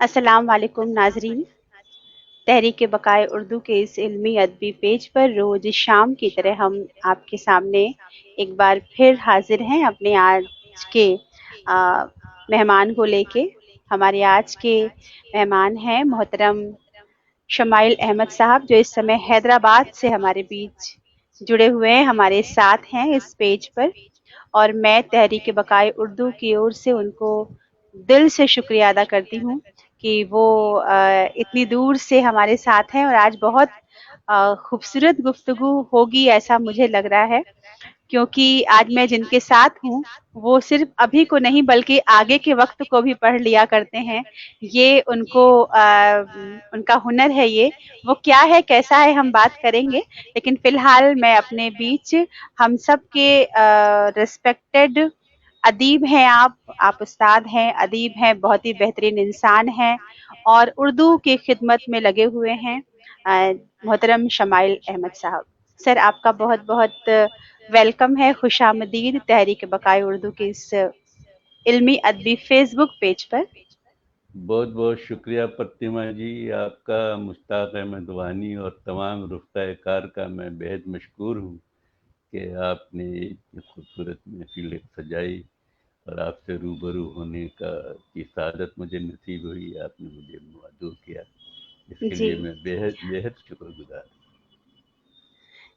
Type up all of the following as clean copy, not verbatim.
अस्सलाम वालेकुम नाजरीन। तहरीक बकाए उर्दू के इस इल्मी अदबी पेज पर रोज शाम की तरह हम आपके सामने एक बार फिर हाजिर हैं अपने आज के आ, मेहमान को लेके। हमारे आज के मेहमान हैं मोहतरम शमाइल अहमद साहब, जो इस समय हैदराबाद से हमारे बीच जुड़े हुए हैं, हमारे साथ हैं इस पेज पर। और मैं तहरीक बकाए उर्दू की ओर से उनको दिल से शुक्रिया अदा करती हूँ कि वो इतनी दूर से हमारे साथ हैं। और आज बहुत खूबसूरत गुफ्तगू होगी ऐसा मुझे लग रहा है, क्योंकि आज मैं जिनके साथ हूँ वो सिर्फ अभी को नहीं बल्कि आगे के वक्त को भी पढ़ लिया करते हैं। ये उनको उनका हुनर है। ये वो क्या है, कैसा है, हम बात करेंगे। लेकिन फिलहाल मैं अपने बीच हम सब के रिस्पेक्टेड अदीब हैं। आप उस्ताद हैं, अदीब हैं, बहुत ही बेहतरीन इंसान हैं और उर्दू की खिदमत में लगे हुए हैं। मोहतरम शमाइल अहमद साहब, सर आपका बहुत बहुत वेलकम है, खुशामदीद तहरीक बकाए उर्दू के इस इल्मी अदबी फेसबुक पेज पर। बहुत बहुत शुक्रिया प्रतिमा जी, आपका मुश्ताक अहमद वानी और तमाम रुफ़्ता कार का मैं बेहद मशकूर हूँ कि आपने इतनी खूबसूरत महफिल सजाई और आपसे रूबरू होने की सआदत मुझे नसीब हुई। आपने मुझे मदऊ किया, इसके जी लिए मैं बेहद बेहद शुक्रगुजार।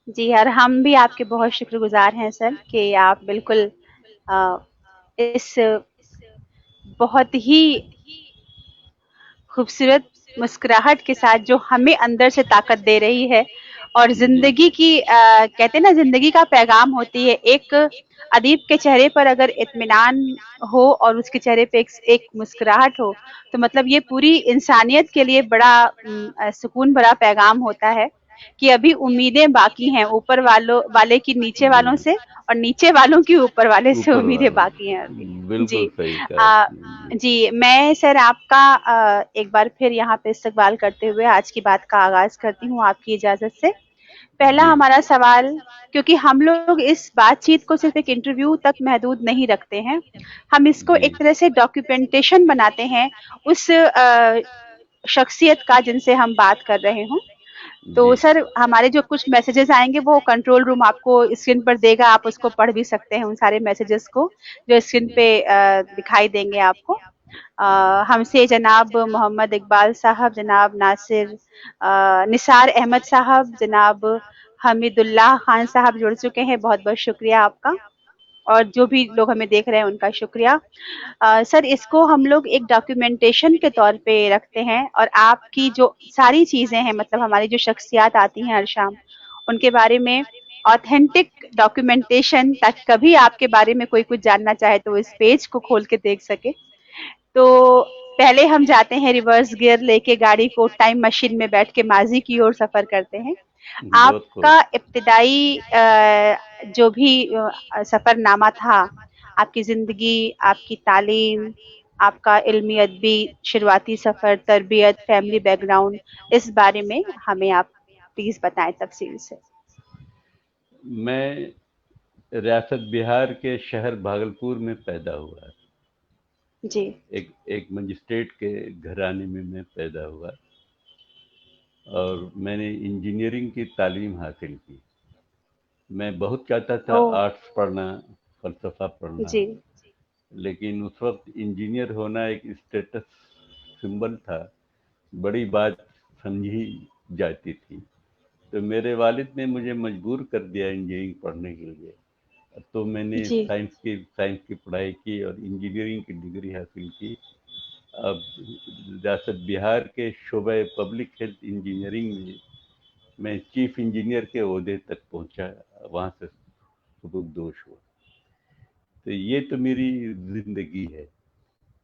जी, और हम भी आपके बहुत शुक्रगुजार हैं सर कि आप बिल्कुल अ, इस बहुत ही खूबसूरत मुस्कुराहट के साथ जो हमें अंदर से ताकत दे रही है। और जी जिंदगी की कहते हैं ना, जिंदगी का पैगाम होती है। एक अदीब के चेहरे पर अगर इत्मीनान हो और उसके चेहरे पे एक मुस्कुराहट हो, तो मतलब ये पूरी इंसानियत के लिए बड़ा सुकून भरा पैगाम होता है कि अभी उम्मीदें बाकी हैं, ऊपर वालों वाले की नीचे जी, वालों से, और नीचे वालों की ऊपर वाले से ऊपर उम्मीदें वालों बाकी हैं अभी। से जी। बिल्कुल सही कहा आ, आपने। जी जी, मैं सर आपका एक बार फिर यहाँ पे इस्तकबाल करते हुए आज की बात का आगाज करती हूँ आपकी इजाजत से। पहला जी हमारा सवाल, क्योंकि हम लोग इस बातचीत को सिर्फ एक इंटरव्यू तक महदूद नहीं रखते हैं, हम इसको जी एक तरह से डॉक्यूमेंटेशन बनाते हैं उस शख्सियत का जिनसे हम बात कर रहे हों। तो जी सर हमारे जो कुछ मैसेजेस आएंगे वो कंट्रोल रूम आपको स्क्रीन पर देगा, आप उसको पढ़ भी सकते हैं उन सारे मैसेजेस को जो स्क्रीन पे दिखाई देंगे आपको। हमसे जनाब मोहम्मद इकबाल साहब, जनाब नासिर निसार अहमद साहब, जनाब हमीदुल्लाह खान साहब जुड़ चुके हैं, बहुत बहुत शुक्रिया आपका। और जो भी लोग हमें देख रहे हैं उनका शुक्रिया। सर इसको हम लोग एक डॉक्यूमेंटेशन के तौर पे रखते हैं, और आपकी जो सारी चीजें हैं, मतलब हमारी जो शख्सियात आती हैं हर शाम, उनके बारे में ऑथेंटिक डॉक्यूमेंटेशन, ताकि कभी आपके बारे में कोई कुछ जानना चाहे तो वो इस पेज को खोल के देख सके। तो पहले हम जाते हैं रिवर्स गियर लेके, गाड़ी को टाइम मशीन में बैठ के माजी की ओर सफर करते हैं। बहुत खूब। आपका इब्तिदाई जो भी सफरनामा था, आपकी जिंदगी, आपकी तालीम, आपका इल्मी अदबी शुरुआती सफर, तरबियत, फैमिली बैकग्राउंड, इस बारे में हमें आप प्लीज बताएं तफसील से। मैं रियासत बिहार के शहर भागलपुर में पैदा हुआ। जी। एक मजिस्ट्रेट के घराने में मैं पैदा हुआ और मैंने इंजीनियरिंग की तालीम हासिल की। मैं बहुत चाहता था ओ। आर्ट्स पढ़ना, फ़लसफ़ा पढ़ना, जी। लेकिन उस वक़्त इंजीनियर होना एक स्टेटस सिंबल था, बड़ी बात समझी जाती थी। तो मेरे वालिद ने मुझे मजबूर कर दिया इंजीनियरिंग पढ़ने के लिए। तो मैंने जी। साइंस की पढ़ाई की और इंजीनियरिंग की डिग्री हासिल की। अब रियासत बिहार के शोबे पब्लिक हेल्थ इंजीनियरिंग में मैं चीफ इंजीनियर के ओहदे तक पहुंचा, वहाँ से सुबुकदोश हुआ। तो ये तो मेरी ज़िंदगी है।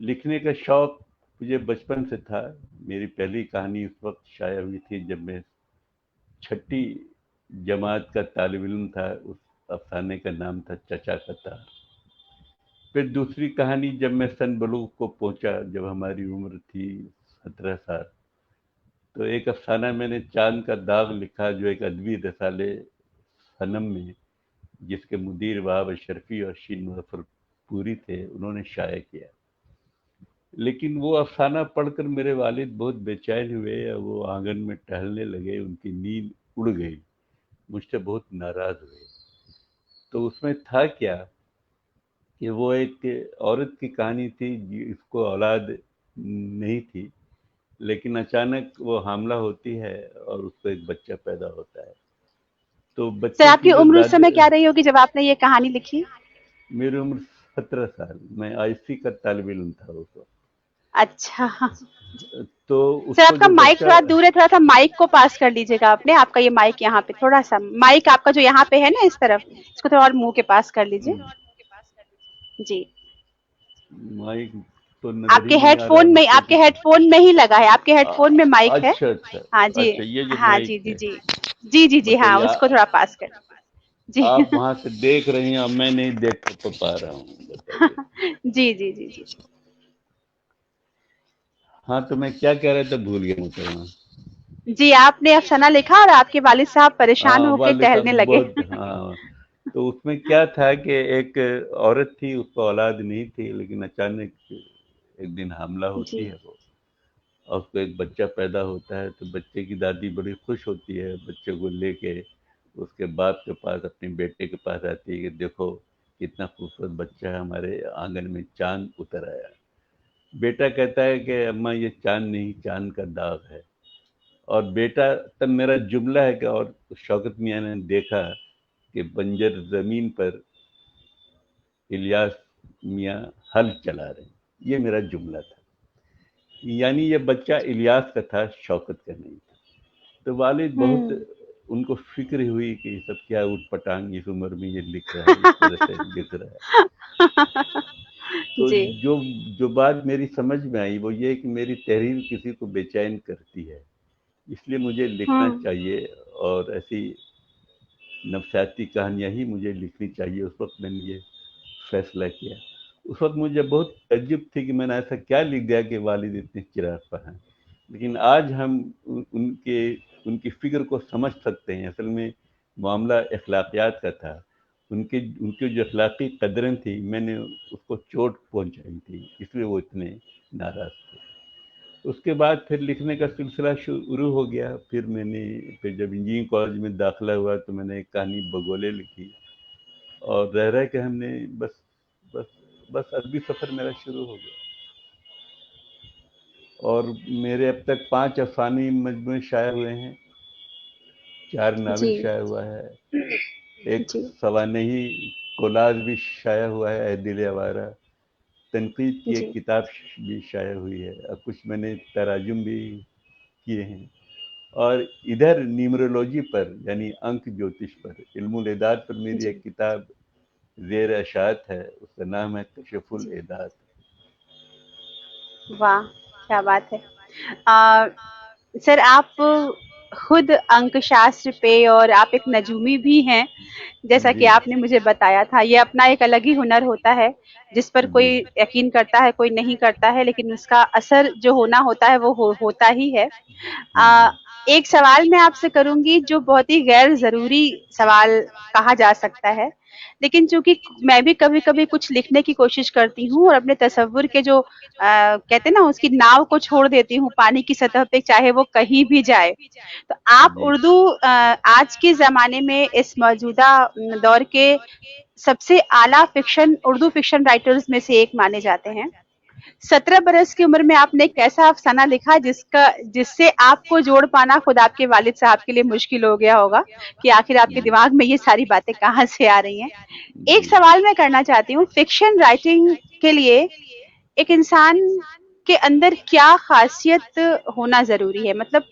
लिखने का शौक़ मुझे बचपन से था। मेरी पहली कहानी उस वक्त शाया हुई थी जब मैं छठी जमात का तालिब इल्म था। उस अफसाने का नाम था चचा का तार। फिर दूसरी कहानी जब मैं सन बलूग को पहुंचा, जब हमारी उम्र थी 17 साल, तो एक अफसाना मैंने चांद का दाग लिखा, जो एक अदबी रसाले सनम में, जिसके मुदीर वहाब अशरफी और शीन मुजफ्फरपुरी थे, उन्होंने शाया किया। لیکن وہ افسانہ پڑھ کر میرے والد بہت بے چین ہوئے، وہ آنگن میں ٹہلنے لگے، ان کی نیند اڑ گئی، مجھ سے بہت ناراض ہوئے۔ تو اس میں تھا کیا کہ وہ ایک عورت کی کہانی تھی جس کو اولاد نہیں تھی، لیکن اچانک وہ حاملہ ہوتی ہے اور اس کو ایک بچہ پیدا ہوتا ہے۔ تو سر بچے آپ کی کی جو عمر اس دادی، سمے کیا رہی ہوگی جب آپ نے یہ کہانی لکھی؟ میری عمر 17 سال، میں آئی سی کا طالب علم تھا اس وقت۔ اچھا تو اس سر، کو آپ کا جو مائک بچہ، تھوڑا دور ہے، تھوڑا سا مائک کو پاس کر لیجیے گا اپنے، آپ کا یہ مائک یہاں پہ تھوڑا سا، مائک آپ کا جو یہاں پہ ہے نا اس طرف، اس کو تھوڑا اور منہ کے پاس کر لیجیے جی۔ مائک تو نظر آپ ہی کے نہیں ہیڈ آ رہا فون میں، بچوں آپ کی۔ کے ہیڈ فون میں ہی لگا ہے، آپ کے ہیڈ فون میں مائک ہے۔ اچھا اچھا ہاں جی، اچھا، یہ جو ہاں جی مائک جی ہے، جی جی جی جی ہاں، بتائیے اس کو تھوڑا پاس کر جی آپ وہاں سے دیکھ رہی ہیں اور میں نہیں دیکھ تو پا رہا ہوں، بتائیے۔ جی جی جی جی ہاں تو میں کیا کہہ رہا تھا، بھول گیا محترمہ۔ جی، آپ نے افسانہ لکھا اور آپ کے والد صاحب پریشان ہو کے والد صاحب ٹہلنے لگے بہت، ہاں، تو اس میں کیا تھا کہ ایک عورت تھی، اس کو اولاد نہیں تھی، لیکن اچانک ایک دن حاملہ جی ہوتی ہے وہ، اور اس کو ایک بچہ پیدا ہوتا ہے، تو بچے کی دادی بڑی خوش ہوتی ہے، بچے کو لے کے اس کے باپ کے پاس، اپنے بیٹے کے پاس آتی ہے کہ دیکھو کتنا خوبصورت بچہ ہے، ہمارے آنگن میں چاند اتر آیا۔ بیٹا کہتا ہے کہ اماں یہ چاند نہیں، چاند کا داغ ہے۔ اور بیٹا، تب میرا جملہ ہے کہ اور شوکت میاں نے دیکھا کہ بنجر زمین پر الیاس میاں ہل چلا رہے ہیں، یہ میرا جملہ تھا، یعنی یہ بچہ الیاس کا تھا، شوکت کا نہیں تھا۔ تو والد بہت، ہوں ان کو فکر ہوئی کہ یہ سب کیا اٹھ پٹانگ اس عمر میں یہ لکھ رہا ہے، اس طرح سے لکھ رہا ہے۔ تو جی جو جو بات میری سمجھ میں آئی وہ یہ کہ میری تحریر کسی کو بے چین کرتی ہے، اس لیے مجھے لکھنا ہوں چاہیے، اور ایسی نفسیاتی کہانیاں ہی مجھے لکھنی چاہیے۔ اس وقت میں نے یہ فیصلہ کیا۔ اس وقت مجھے بہت تعجب تھی کہ میں نے ایسا کیا لکھ دیا کہ والد اتنے چراغ پر ہیں، لیکن آج ہم ان کی فکر کو سمجھ سکتے ہیں۔ اصل میں معاملہ اخلاقیات کا تھا، ان کی جو اخلاقی قدریں تھی، میں نے اس کو چوٹ پہنچائی تھی، اس لیے وہ اتنے ناراض تھے۔ اس کے بعد پھر لکھنے کا سلسلہ شروع ہو گیا۔ پھر جب انجینئرنگ کالج میں داخلہ ہوا تو میں نے ایک کہانی بگولے لکھی، اور رہ کے ہم نے بس بس ادبی سفر میرا شروع ہو گیا، اور میرے اب تک 5 افسانے مجموعے شائع ہوئے ہیں، 4 ناول جی شائع ہوا ہے، ایک جی سوانحی کولاج بھی شائع ہوا ہے، اے دل آوارہ، تنقید کی جی ایک کتاب بھی شائع ہوئی ہے، اور کچھ میں نے تراجم بھی کیے ہیں، اور ادھر نیمرولوجی پر، یعنی انک جوتش پر، علم الاعداد پر میری جی ایک کتاب زیر اشاعت ہے، اس کا نام ہے کشف جی الاعداد۔ واہ، کیا بات ہے! سر آپ خود انک شاستر پہ، اور آپ ایک نجومی بھی ہیں جیسا کہ جی آپ نے مجھے بتایا تھا، یہ اپنا ایک الگ ہی ہنر ہوتا ہے جس پر جی کوئی یقین کرتا ہے، کوئی نہیں کرتا ہے، لیکن اس کا اثر جو ہونا ہوتا ہے وہ ہوتا ہی ہے۔ جی ایک سوال میں آپ سے کروں گی جو بہت ہی غیر ضروری سوال کہا جا سکتا ہے، لیکن چونکہ میں بھی کبھی کبھی کچھ لکھنے کی کوشش کرتی ہوں اور اپنے تصور کے جو کہتے ہیں نا اس کی ناؤ کو چھوڑ دیتی ہوں پانی کی سطح پہ، چاہے وہ کہیں بھی جائے، تو آپ جی اردو آج کے زمانے میں اس موجودہ دور کے سب سے اعلیٰ فکشن، اردو فکشن رائٹرز میں سے ایک مانے جاتے ہیں۔ 17 برس کی عمر میں آپ نے ایک ایسا افسانہ لکھا جس سے آپ کو جوڑ پانا خود آپ کے والد صاحب کے لیے مشکل ہو گیا ہوگا کہ آخر آپ کے دماغ میں یہ ساری باتیں کہاں سے آ رہی ہیں۔ ایک جی سوال میں کرنا چاہتی ہوں، فکشن رائٹنگ کے لیے ایک انسان کے اندر کیا خاصیت ہونا ضروری ہے؟ مطلب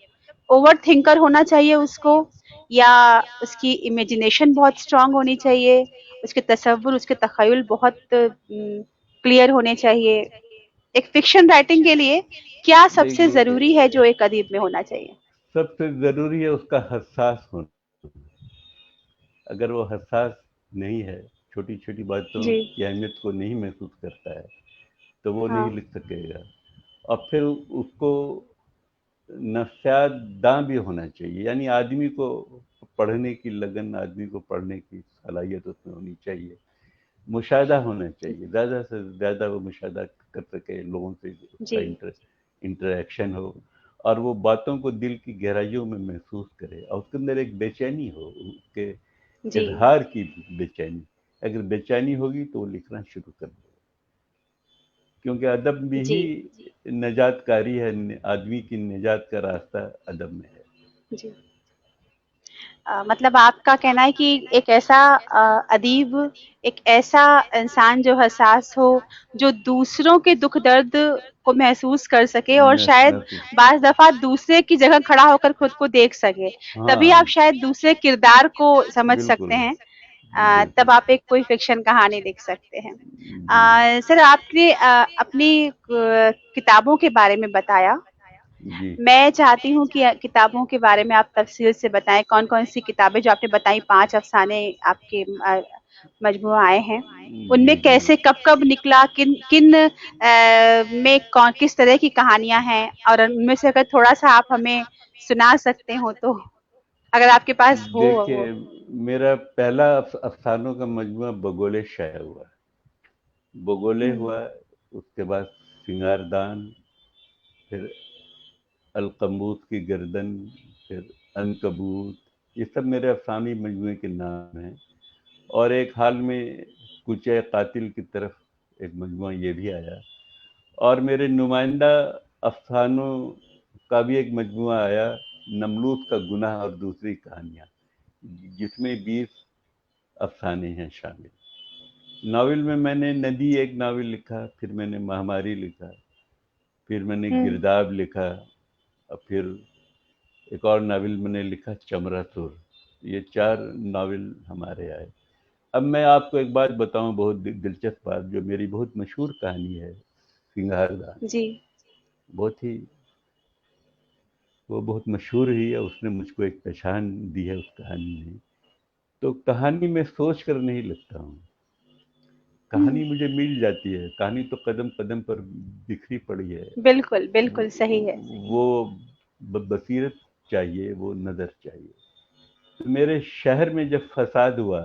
اوور تھنکر ہونا چاہیے اس کو، یا اس کی امیجنیشن بہت اسٹرانگ ہونی چاہیے، اس کے تصور، اس کے تخیل بہت کلیئر ہونے چاہیے؟ ایک فکشن رائٹنگ کے لیے کیا سب سے ضروری ہے جو ایک ادیب میں ہونا چاہیے؟ سب سے ضروری ہے اس کا حساس ہونا۔ اگر وہ حساس نہیں ہے، چھوٹی چھوٹی باتوں جی کی اہمیت کو نہیں محسوس کرتا ہے، تو وہ ہاں نہیں لکھ سکے گا۔ اور پھر اس کو نفسیات داں بھی ہونا چاہیے، یعنی آدمی کو پڑھنے کی لگن، آدمی کو پڑھنے کی صلاحیت اس میں ہونی چاہیے۔ مشاہدہ ہونا چاہیے، زیادہ سے زیادہ وہ مشاہدہ کر سکے، لوگوں سے اس کا جی انٹریکشن ہو، اور وہ باتوں کو دل کی گہرائیوں میں محسوس کرے، اور اس کے اندر ایک بے چینی ہو، اس کے جی اظہار کی بے چینی. اگر بے چینی ہوگی تو وہ لکھنا شروع کر دے، کیونکہ ادب میں جی ہی نجات کاری ہے، آدمی کی نجات کا راستہ ادب میں ہے. جی مطلب آپ کا کہنا ہے کہ ایک ایسا ادیب، ایک ایسا انسان جو حساس ہو، جو دوسروں کے دکھ درد کو محسوس کر سکے، اور شاید محسوس. بعض دفعہ دوسرے کی جگہ کھڑا ہو کر خود کو دیکھ سکے، تبھی ہاں، آپ شاید دوسرے کردار کو سمجھ بالکل سکتے ہیں، بالکل. تب آپ ایک کوئی فکشن کہانی لکھ سکتے ہیں. جی سر آپ نے اپنی کتابوں کے بارے میں بتایا. جی. میں چاہتی ہوں کہ کتابوں کے بارے میں آپ تفصیل سے بتائیں، کون کون سی کتابیں جو آپ نے بتائی، 5 افسانے آپ کے مجموعہ آئے ہیں، ان میں جی جی. کیسے کب کب نکلا، کن کن میں کون کس طرح کی کہانیاں ہیں، اور ان میں سے اگر تھوڑا سا آپ ہمیں سنا سکتے ہو تو، اگر آپ کے پاس ہو وہ. دیکھیے، میرا پہلا افسانوں کا مجموعہ بگولے شائع ہوا. بگولے ہوں، ہوا، اس کے بعد سنگار دان، پھر القمبوس کی گردن، پھر عنکبوت. یہ سب میرے افسانے مجموعے کے نام ہیں. اور ایک حال میں کوچہ قاتل کی طرف ایک مجموعہ یہ بھی آیا. اور میرے نمائندہ افسانوں کا بھی ایک مجموعہ آیا، نملوت کا گناہ اور دوسری کہانیاں، جس میں 20 افسانے ہیں شامل. ناول میں نے ندی ایک ناول لکھا، پھر میں نے مہاماری لکھا، پھر میں نے ہوں، گرداب لکھا، اور پھر ایک اور ناول میں نے لکھا چمرا سور. یہ 4 ناول ہمارے آئے. اب میں آپ کو ایک بات بتاؤں، بہت دلچسپ بات، جو میری بہت مشہور کہانی ہے، سنگار دان. جی بہت ہی وہ بہت مشہور ہی ہے، اس نے مجھ کو ایک پہچان دی ہے اس کہانی نے. تو کہانی میں سوچ کر نہیں لکھتا ہوں، ہوں، کہانی مجھے مل جاتی ہے. کہانی تو قدم قدم پر بکھری پڑی ہے. بالکل بالکل صحیح ہے. وہ بصیرت چاہیے، وہ نظر چاہیے. تو میرے شہر میں جب فساد ہوا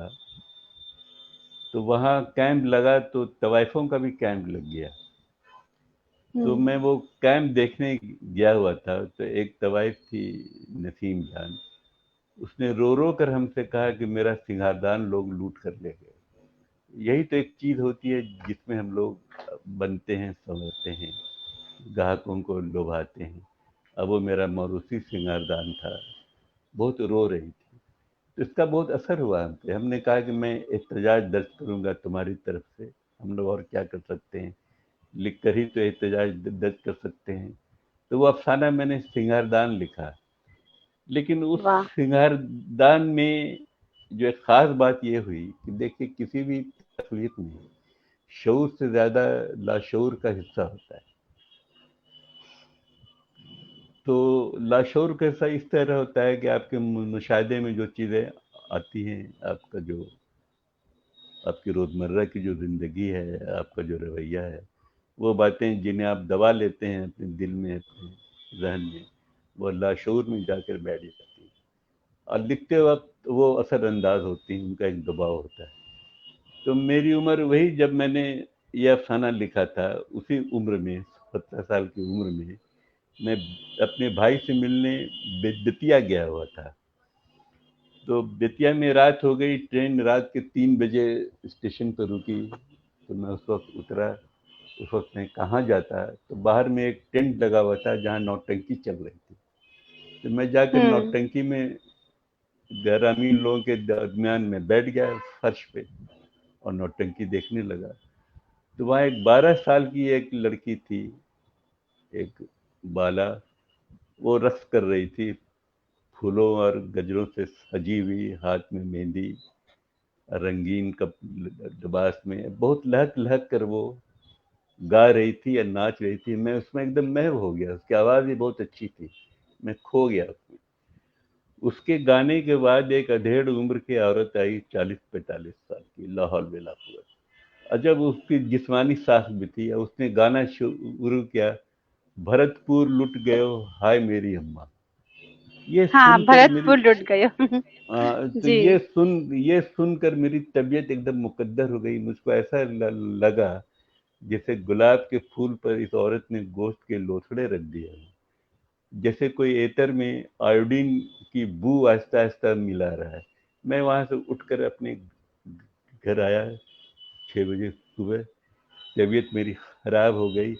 تو وہاں کیمپ لگا، تو طوائفوں کا بھی کیمپ لگ گیا. تو ہوں، میں وہ کیمپ دیکھنے گیا ہوا تھا. تو ایک طوائف تھی، نسیم جان، اس نے رو رو کر ہم سے کہا کہ میرا سنگاردان لوگ لوٹ کر لے گئے. یہی تو ایک چیز ہوتی ہے جس میں ہم لوگ بنتے ہیں، سنورتے ہیں، گاہکوں کو لبھاتے ہیں. اب وہ میرا موروثی سنگاردان تھا، بہت رو رہی تھی. تو اس کا بہت اثر ہوا ہم پہ. ہم نے کہا کہ میں احتجاج درج کروں گا تمہاری طرف سے. ہم لوگ اور کیا کر سکتے ہیں، لکھ کر ہی تو احتجاج درج کر سکتے ہیں. تو وہ افسانہ میں نے سنگاردان لکھا. لیکن اس واہ، سنگاردان میں جو ایک خاص بات یہ ہوئی کہ دیکھیے، کسی بھی تخلیق میں شعور سے زیادہ لاشعور کا حصہ ہوتا ہے. تو لاشعور کا حصہ اس طرح ہوتا ہے کہ آپ کے مشاہدے میں جو چیزیں آتی ہیں، آپ کا جو آپ کی روزمرہ کی جو زندگی ہے، آپ کا جو رویہ ہے، وہ باتیں جنہیں آپ دبا لیتے ہیں اپنے دل میں، اپنے ذہن میں، وہ لاشعور میں جا کر بیٹھ جاتی ہیں، اور لکھتے وقت وہ اثر انداز ہوتی ہیں، ان کا ایک دباؤ ہوتا ہے. تو میری عمر وہی، جب میں نے یہ افسانہ لکھا تھا، اسی عمر میں، 17 سال کی عمر میں اپنے بھائی سے ملنے بتیا گیا ہوا تھا. تو بیتیا میں رات ہو گئی، ٹرین رات کے 3 بجے اسٹیشن پر رکی. تو میں اس وقت اترا. اس وقت میں کہاں جاتا، تو باہر میں ایک ٹینٹ لگا ہوا تھا جہاں نوٹنکی چل رہی تھی. تو میں جا کر ہوں، نوٹنکی میں غیر امین لوگوں کے درمیان میں بیٹھ گیا فرش پہ، اور نوٹنکی دیکھنے لگا. تو وہاں ایک 12 سال کی ایک لڑکی تھی، ایک بالا، وہ رقص کر رہی تھی، پھولوں اور گجروں سے سجی ہوئی، ہاتھ میں مہندی، رنگین لباس میں، بہت لہک لہک کر وہ گا رہی تھی یا ناچ رہی تھی. میں اس میں ایک دم محو ہو گیا. اس کی آواز بھی بہت اچھی تھی، میں کھو گیا اس میں. اس کے گانے کے بعد ایک ادھیڑ عمر کی عورت آئی، 40-45 سال کی، لا حول ولا قوت. عجب اس کی جسمانی ساخت بھی تھی. اس نے گانا شروع کیا، بھرت پور لٹ گئے ہائے میری اماں. یہ हाँ, सुन कर मेरी भरतपुर लुट गए हो। तो जी। ये सुनकर मेरी तबीयत एकदम मुकद्दर हो गई। मुझको ऐसा लगा जैसे गुलाब के फूल पर इस औरत ने गोश्त के लोथड़े रख दिए, जैसे कोई एतर में आयोडीन की बू आहिस्ता आहिस्ता मिला रहा है। मैं वहां से उठकर अपने घर आया 6 बजे सुबह। तबीयत मेरी खराब हो गई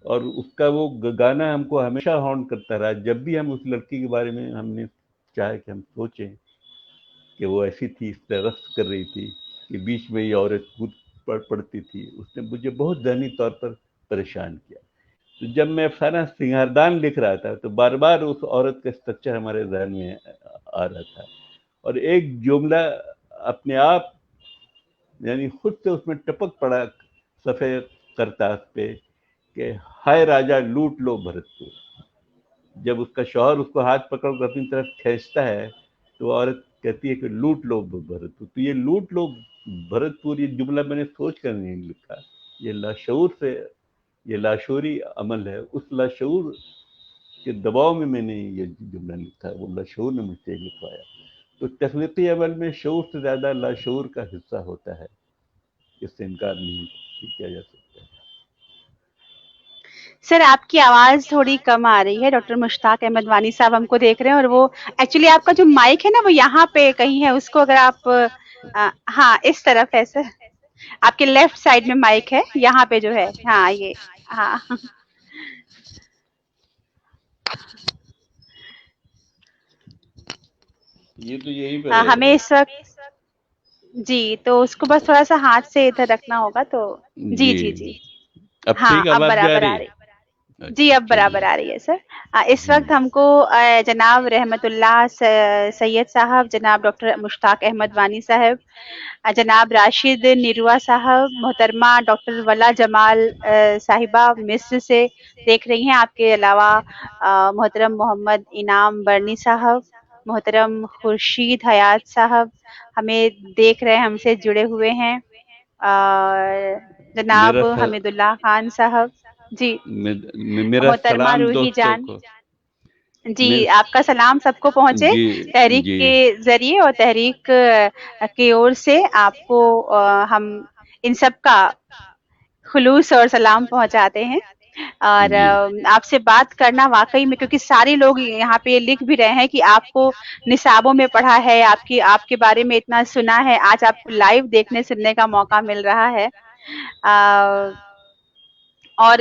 اور اس کا وہ گانا ہم کو ہمیشہ ہانٹ کرتا رہا۔ جب بھی ہم اس لڑکی کے بارے میں ہم نے چاہے کہ ہم سوچیں کہ وہ ایسی تھی، اس طرح رقص کر رہی تھی کہ بیچ میں یہ عورت کود پڑتی تھی، اس نے مجھے بہت ذہنی طور پر پریشان کیا۔ تو جب میں افسانہ سنگاردان لکھ رہا تھا تو بار بار اس عورت کا اسٹرکچر ہمارے ذہن میں آ رہا تھا، اور ایک جملہ اپنے آپ یعنی خود سے اس میں ٹپک پڑا صفحے کرتاس پہ کہ ہائے راجا لوٹ لو بھرتپور۔ جب اس کا شوہر اس کو ہاتھ پکڑ کر اپنی طرف کھینچتا ہے تو وہ عورت کہتی ہے کہ لوٹ لو بھرتپور۔ تو یہ لوٹ لو بھرتپور، یہ جملہ میں نے سوچ کر نہیں لکھا، یہ لاشعور سے، یہ لاشعوری عمل ہے۔ اس لاشعور کے دباؤ میں نے یہ جملہ لکھا، وہ لاشعور نے مجھ سے لکھوایا۔ تو تخلیقی عمل میں شعور سے زیادہ لاشعور کا حصہ ہوتا ہے، اس سے انکار نہیں کیا جا سکتا۔ سر آپ کی آواز تھوڑی کم آ رہی ہے، ڈاکٹر مشتاق احمد وانی صاحب ہم کو دیکھ رہے ہیں، اور وہ ایکچولی آپ کا جو مائک ہے نا وہ یہاں پہ کہیں ہے، اس کو اگر آپ ہاں اس طرف ہے سر، آپ کے لیفٹ سائڈ میں مائک ہے، یہاں پہ جو ہے، ہاں یہ، ہاں یہ تو یہیں پہ رہے ہمیں گا۔ اس وقت جی، تو اس کو بس تھوڑا سا ہاتھ سے ادھر رکھنا ہوگا تو جی جی جی جی اب ہاں ٹھیک اب آواز بھی آ برابر رہی آ رہی، ہے؟ جی اچھا اب برابر چلیے۔ آ رہی ہے سر۔ اس وقت ہم کو جناب رحمت اللہ سید صاحب، جناب ڈاکٹر مشتاق احمد وانی صاحب، جناب راشد نروا صاحب، محترمہ ڈاکٹر ولا جمال صاحبہ مصر سے دیکھ رہی ہیں، آپ کے علاوہ محترم محمد انعام برنی صاحب، محترم خورشید حیات صاحب ہمیں دیکھ رہے ہیں، ہم سے جڑے ہوئے ہیں، میرا جناب حمید اللہ خان صاحب، جی میرا محترمہ سلام روحی دوستوں جان، کو۔ جی میرے آپ کا سلام سب کو پہنچے جی تحریک جی کے ذریعے اور تحریک کی اور سے آپ کو ہم ان سب کا خلوص اور سلام پہنچاتے ہیں۔ اور جی آپ سے بات کرنا واقعی میں، کیونکہ سارے لوگ یہاں پہ لکھ بھی رہے ہیں کہ آپ کو نصابوں میں پڑھا ہے، آپ کے بارے میں اتنا سنا ہے، آج آپ کو لائیو دیکھنے سننے کا موقع مل رہا ہے، اور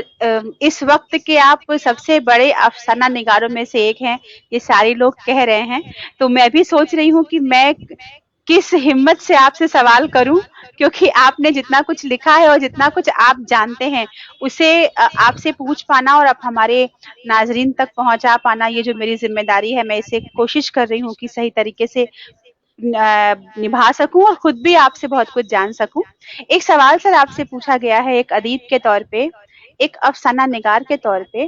اس وقت کے آپ سب سے بڑے افسانہ نگاروں میں سے ایک ہیں، یہ سارے لوگ کہہ رہے ہیں۔ تو میں بھی سوچ رہی ہوں کہ میں کس ہمت سے آپ سے سوال کروں، کیونکہ آپ نے جتنا کچھ لکھا ہے اور جتنا کچھ آپ جانتے ہیں اسے آپ سے پوچھ پانا اور اب ہمارے ناظرین تک پہنچا پانا، یہ جو میری ذمہ داری ہے، میں اسے کوشش کر رہی ہوں کہ صحیح طریقے سے نبھا سکوں اور خود بھی آپ سے بہت کچھ جان سکوں۔ ایک سوال سر آپ سے پوچھا گیا ہے ایک ادیب کے طور پہ، ایک افسانہ نگار کے طور پہ،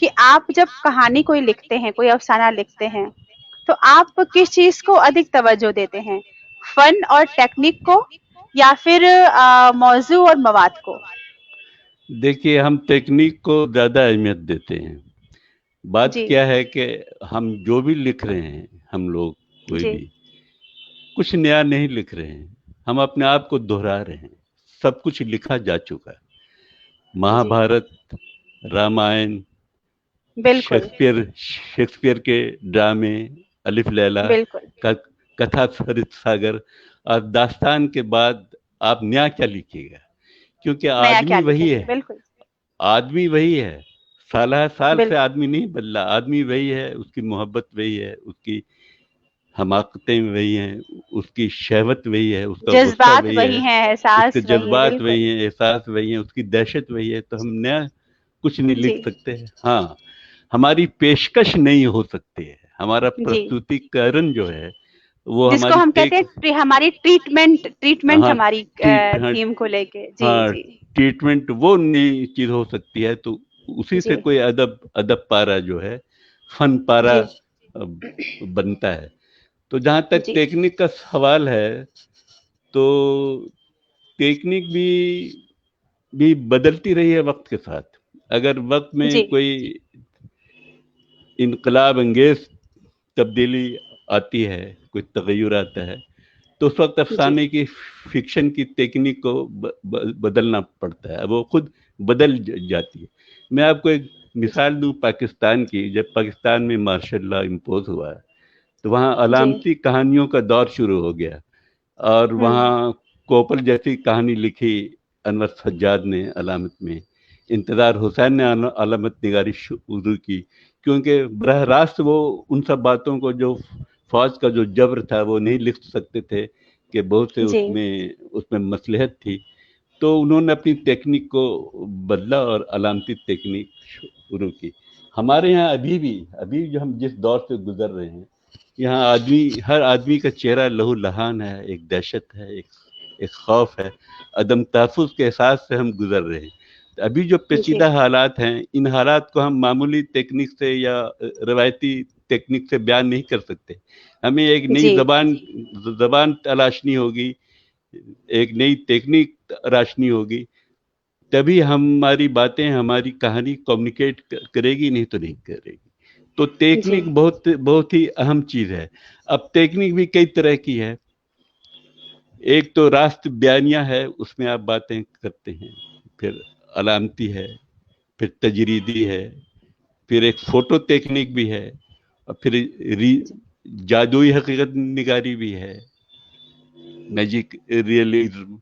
کہ آپ جب کہانی کوئی لکھتے ہیں، کوئی افسانہ لکھتے ہیں، تو آپ کس چیز کو ادھک توجہ دیتے ہیں، فن اور ٹیکنیک کو یا پھر موضوع اور مواد کو؟ دیکھیے ہم تکنیک کو زیادہ اہمیت دیتے ہیں۔ بات جی کیا ہے کہ ہم جو بھی لکھ رہے ہیں، ہم لوگ کوئی جی بھی کچھ نیا نہیں لکھ رہے ہیں، ہم اپنے آپ کو دہرا رہے ہیں۔ سب کچھ لکھا جا چکا ہے، جی مہابھارت، رامائن، بالکل شیکسپیئر کے ڈرامے، الف لیلا، بالکل کتھا ساگر، اور داستان کے بعد آپ نیا کیا لکھیے گا؟ کیونکہ نیا کیا آدمی لکھیں وہی گے، ہے، بالکل آدمی وہی ہے، سالہ سال سے بالکل آدمی نہیں بدلا، آدمی وہی ہے، اس کی محبت وہی ہے، اس کی حماقتیں وہی ہیں، اس کی شہوت وہی ہے، اس کا غصہ جذبات وہی ہے، وہی ہیں، اس کے احساس وہی ہے، جذبات بالکل وہی ہیں، احساس وہی ہیں، اس کی دہشت وہی ہے۔ تو ہم نیا کچھ نہیں جی لکھ سکتے۔ ہاں ہماری پیشکش نہیں ہو سکتی ہے، ہمارا جی، پرستوتیکرن جو ہے وہ جس کو ہماری ہم کہتے ہیں ہماری ٹریٹمنٹ ہاں ہماری ہاں تھیم کو لے کے، جی ہاں جی ٹریٹمنٹ وہ نئی چیز ہو سکتی ہے۔ تو اسی سے جی کوئی ادب پارا جو ہے فن پارا جی بنتا ہے۔ تو جہاں تک جی ٹیکنیک کا سوال ہے تو ٹیکنیک بھی بدلتی رہی ہے وقت کے ساتھ۔ اگر وقت میں جی کوئی انقلاب انگیز تبدیلی آتی ہے، کوئی تغیر آتا ہے، تو اس وقت جی افسانے کی فکشن کی تکنیک کو بدلنا پڑتا ہے، اب وہ خود بدل جاتی ہے۔ میں آپ کو ایک مثال دوں پاکستان کی، جب پاکستان میں مارشل لا امپوز ہوا تو وہاں جی علامتی کہانیوں کا دور شروع ہو گیا، اور ہوں وہاں کوپل جیسی کہانی لکھی انور سجاد نے علامت میں، انتظار حسین نے علامت نگاری شروع کی، کیونکہ براہ راست وہ ان سب باتوں کو جو فوج کا جو جبر تھا وہ نہیں لکھ سکتے تھے، کہ بہت سے جی اس میں مصلحت تھی، تو انہوں نے اپنی تکنیک کو بدلا اور علامتی تکنیک شروع کی۔ ہمارے یہاں ابھی جو ہم جس دور سے گزر رہے ہیں، یہاں ہر آدمی کا چہرہ لہو لہان ہے، ایک دہشت ہے، ایک خوف ہے، عدم تحفظ کے احساس سے ہم گزر رہے ہیں۔ ابھی جو جی پیچیدہ حالات ہیں، ان حالات کو ہم معمولی تکنیک سے یا روایتی تکنیک سے بیان نہیں کر سکتے۔ ہمیں ایک نئی جی زبان تلاشنی ہوگی، ایک نئی تکنیک تراشنی ہوگی، تبھی ہماری باتیں، ہماری کہانی کمیونیکیٹ کرے گی، نہیں تو نہیں کرے گی۔ تو جی تکنیک بہت ہی اہم چیز ہے۔ اب تکنیک بھی کئی طرح کی ہے، ایک تو راست بیانیہ ہے، اس میں آپ باتیں کرتے ہیں، پھر علامتی ہے، پھر تجریدی ہے، پھر ایک فوٹو تکنیک بھی ہے، اور پھر جی جادوئی حقیقت نگاری بھی ہے، میجک ریئلزم۔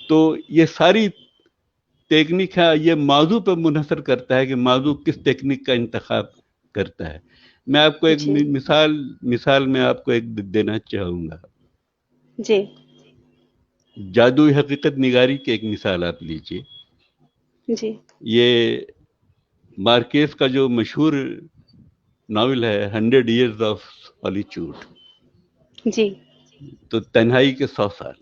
تو یہ ساری تکنیک ہے، یہ موضوع پہ منحصر کرتا ہے کہ موضوع کس تکنیک کا انتخاب کرتا ہے۔ میں آپ کو ایک جی مثال میں آپ کو ایک دینا چاہوں گا۔ جی جادوئی حقیقت نگاری کی ایک مثال آپ لیجئے۔ جی یہ مارکیز کا جو مشہور ناول ہے 100 ایئرز آف سالیچیوڈ، جی تو تنہائی کے 100 سال،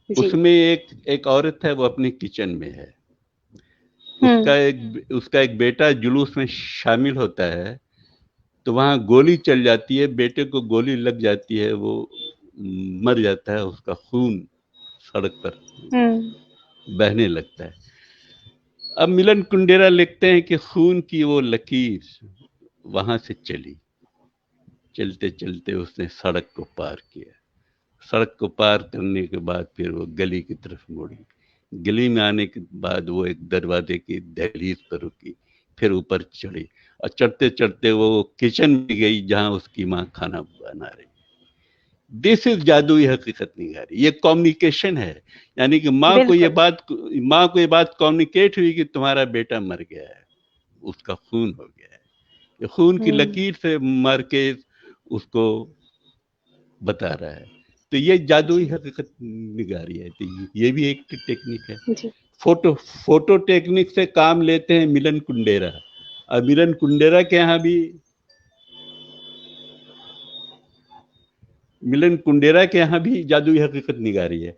جی اس میں ایک عورت ہے، وہ اپنے کچن میں ہے، اس ہوں کا ایک بیٹا جلوس میں شامل ہوتا ہے، تو وہاں گولی چل جاتی ہے، بیٹے کو گولی لگ جاتی ہے، وہ مر جاتا ہے، اس کا خون سڑک پر ہوں بہنے لگتا ہے۔ اب ملن کنڈیرا لکھتے ہیں کہ خون کی وہ لکیر وہاں سے چلی، چلتے چلتے اس نے سڑک کو پار کیا، سڑک کو پار کرنے کے بعد پھر وہ گلی کی طرف مڑی، گلی میں آنے کے بعد وہ ایک دروازے کی دہلیز پر رکی، پھر اوپر چڑھی، اور چڑھتے چڑھتے وہ کچن میں گئی جہاں اس کی ماں کھانا بنا رہی۔ دس از جادوئی حقیقت نگاری، یہ کمیونیکیشن ہے، یعنی کہ ماں کو بالکل یہ بات کمیونیکیٹ ہوئی کہ تمہارا بیٹا مر گیا ہے، اس کا خون ہو گیا ہے، یہ خون کی ہوں لکیر سے مر کے اس کو بتا رہا ہے۔ تو یہ جادوئی جی حقیقت نگاری ہے، تو یہ بھی ایک ٹیکنیک ہے۔ جی فوٹو ٹیکنیک سے کام لیتے ہیں ملن کنڈیرا، اور ملن کنڈیرا کے یہاں بھی جادوئی حقیقت نگاری ہے۔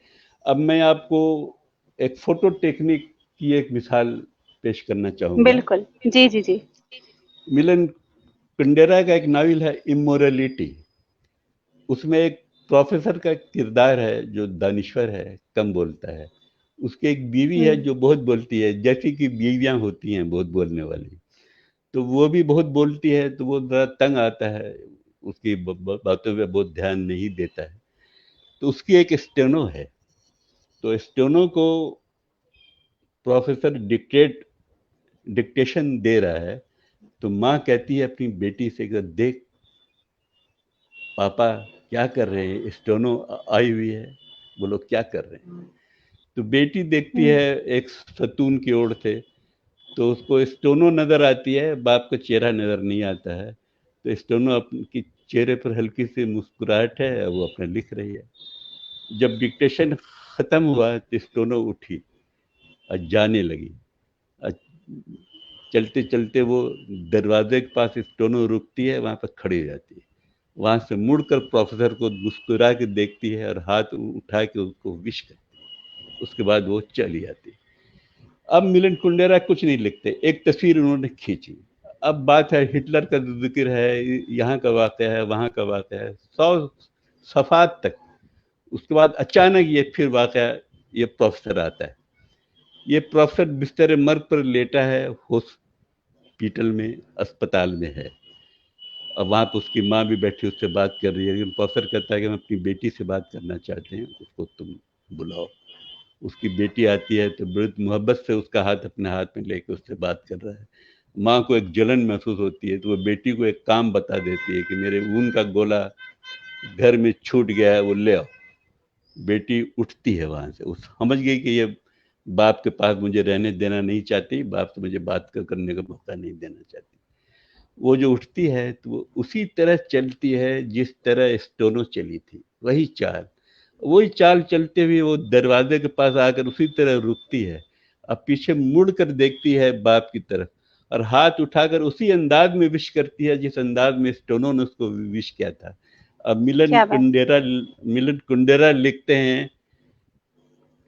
اب میں آپ کو ایک فوٹو ٹیکنیک کی ایک مثال پیش کرنا چاہوں گا۔ بالکل جی جی جی ملن کنڈیرا کا ایک ناول ہے امورلٹی، اس میں ایک پروفیسر کا کردار ہے جو دانشور ہے، کم بولتا ہے، اس کی ایک بیوی ہے ہوں جو بہت بولتی ہے، جیسی کہ بیویاں ہوتی ہیں بہت بولنے والی، تو وہ بھی بہت بولتی ہے، تو وہ ذرا تنگ آتا ہے، اس کی باتوں پہ بہت دھیان نہیں دیتا ہے، تو اس کی ایک اسٹینو ہے، تو اسٹینو کو پروفیسر ڈکٹیشن دے رہا ہے، تو ماں کہتی ہے اپنی بیٹی سے کہ دیکھ پاپا کیا کر رہے ہیں، اسٹینو آئی ہوئی ہے، وہ لوگ کیا کر رہے ہیں، تو بیٹی دیکھتی ہوں ہے ایک ستون کی اوڑ سے، تو اس کو اسٹینو نظر آتی ہے، باپ کا چہرہ نظر نہیں آتا ہے، تو اسٹینو اپنے چہرے پر ہلکی سی مسکراہٹ ہے، وہ اپنا لکھ رہی ہے۔ جب ڈکٹیشن ختم ہوا تو اسٹینو اٹھی اور جانے لگی، اور چلتے چلتے وہ دروازے کے پاس اسٹینو رکتی ہے، وہاں پہ کھڑی ہو جاتی ہے، وہاں سے مڑ کر پروفیسر کو مسکرا کے دیکھتی ہے اور ہاتھ اٹھا کے اس کو وش کرتی ہے، اس کے بعد وہ چلی جاتی ہے۔ اب ملن کنڈیرا کچھ نہیں لکھتے، ایک تصویر انہوں نے کھینچی، اب بات ہے ہٹلر کا ذکر ہے، یہاں کا واقعہ ہے، وہاں کا واقعہ ہے، 100 صفحات تک، اس کے بعد اچانک یہ پھر واقعہ، یہ پروفیسر آتا ہے، یہ پروفیسر بستر مرگ پر لیٹا ہے، ہاسپٹل میں، اسپتال میں ہے، अब वहाँ पे उसकी माँ भी बैठी उससे बात कर रही है, लेकिन प्रोफेसर कहता है कि हम अपनी बेटी से बात करना चाहते हैं, उसको तुम बुलाओ। उसकी बेटी आती है तो बड़ी मोहब्बत से उसका हाथ अपने हाथ में लेके उससे बात कर रहा है। माँ को एक जलन महसूस होती है, तो वो बेटी को एक काम बता देती है कि मेरे ऊन का गोला घर में छूट गया है, वो ले आओ। बेटी उठती है वहां से, उस समझ गई कि ये बाप के पास मुझे रहने देना नहीं चाहती, बाप से मुझे बात करने का मौका नहीं देना चाहती। वो जो उठती है तो वो उसी तरह चलती है जिस तरह स्टोनो चली थी, वही चाल चलते हुए वो दरवाजे के पास आकर उसी तरह रुकती है। अब पीछे मुड़ कर देखती है बाप की तरफ और हाथ उठाकर उसी अंदाज में विश करती है जिस अंदाज में स्टोनो ने उसको विश किया था। अब क्या बात। मिलन कुंडेरा लिखते हैं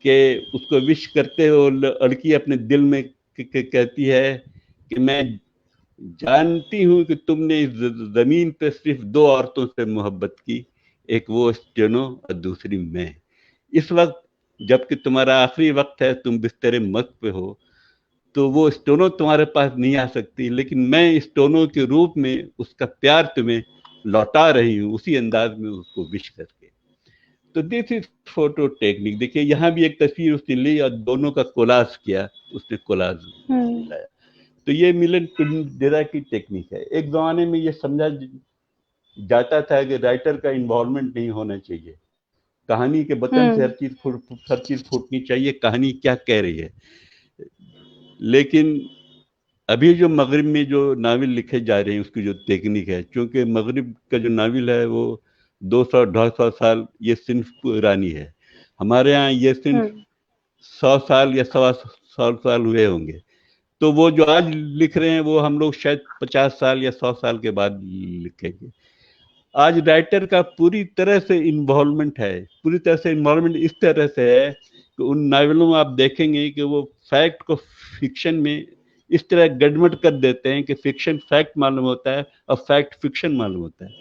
कि उसको विश करते हुए वो लड़की अपने दिल में कहती है कि मैं जानती हूं कि तुमने इस जमीन पे सिर्फ दो औरतों से मोहब्बत की, एक वो स्टेनो और दूसरी मैं। इस वक्त जबकि तुम्हारा आखिरी वक्त है, तुम बिस्तर मौत पे हो, तो वो स्टोनो तुम्हारे पास नहीं आ सकती, लेकिन मैं स्टोनो के रूप में उसका प्यार तुम्हें लौटा रही हूँ, उसी अंदाज में उसको विश करके। तो दिस इज फोटो टेक्निक। देखिए यहाँ भी एक तस्वीर उसने ली और दोनों का कोलाज किया, उसने कोलाज लाया। तो ये मिलन कुंडेरा की टेक्निक है। एक जमाने में ये समझा जाता था कि राइटर का इन्वॉल्वमेंट नहीं होना चाहिए, कहानी के बटन से हर चीज फूटनी चाहिए, कहानी क्या कह रही है। लेकिन अभी जो मगरिब में जो नावल लिखे जा रहे हैं उसकी जो टेक्निक है, क्योंकि मगरिब का जो नावल है वो 200-250 साल ये सिर्फ पुरानी है, हमारे यहाँ ये सिर्फ 100 साल या 125 साल हुए होंगे। तो वो जो आज लिख रहे हैं वो हम लोग शायद 50 साल या 100 साल के बाद लिखेंगे। आज राइटर का पूरी तरह से इन्वॉल्वमेंट है, पूरी तरह से इन्वॉल्वमेंट इस तरह से है कि उन नावलों में आप देखेंगे कि वो फैक्ट को फिक्शन में इस तरह गड़बड़ कर देते हैं कि फिक्शन फैक्ट मालूम होता है और फैक्ट फिक्शन मालूम होता है।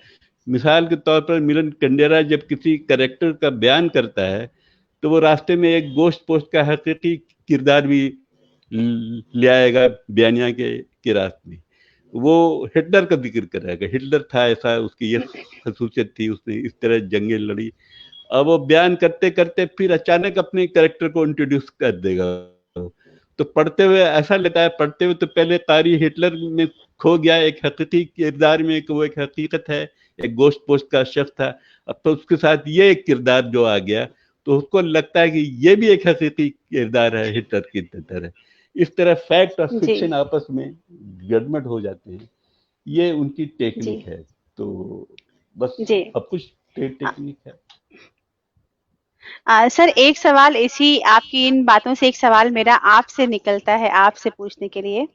मिसाल के तौर पर मिलन कुंडेरा जब किसी कैरेक्टर का बयान करता है तो वो रास्ते में एक गोश्त पोस्ट का हकीकी किरदार भी ले आएगा बयानिया के रास्ते में। वो हिटलर का जिक्र करेगा, हिटलर था ऐसा, उसकी ये खसूसियत थी, उसने इस तरह जंगें लड़ी। अब वो बयान करते करते फिर अचानक अपने कैरेक्टर को इंट्रोड्यूस कर देगा। तो पढ़ते हुए ऐसा लगता है, पढ़ते हुए तो पहले कारी हिटलर में खो गया एक हकीकी किरदार में कि वो एक हकीकत है, एक गोश्त पोस्ट का शख्स था। अब तो उसके साथ ये एक किरदार जो आ गया तो उसको लगता है कि ये भी एक हकीकी किरदार है हिटलर की तरह। इस तरह फैक्ट और फिक्शन आपस में गड़बड़ हो जाते हैं, ये उनकी टेक्निक है। तो बस सब कुछ टेक्निक है। सर एक सवाल इसी आपकी इन बातों से एक सवाल मेरा आपसे निकलता है, आपसे पूछने के लिए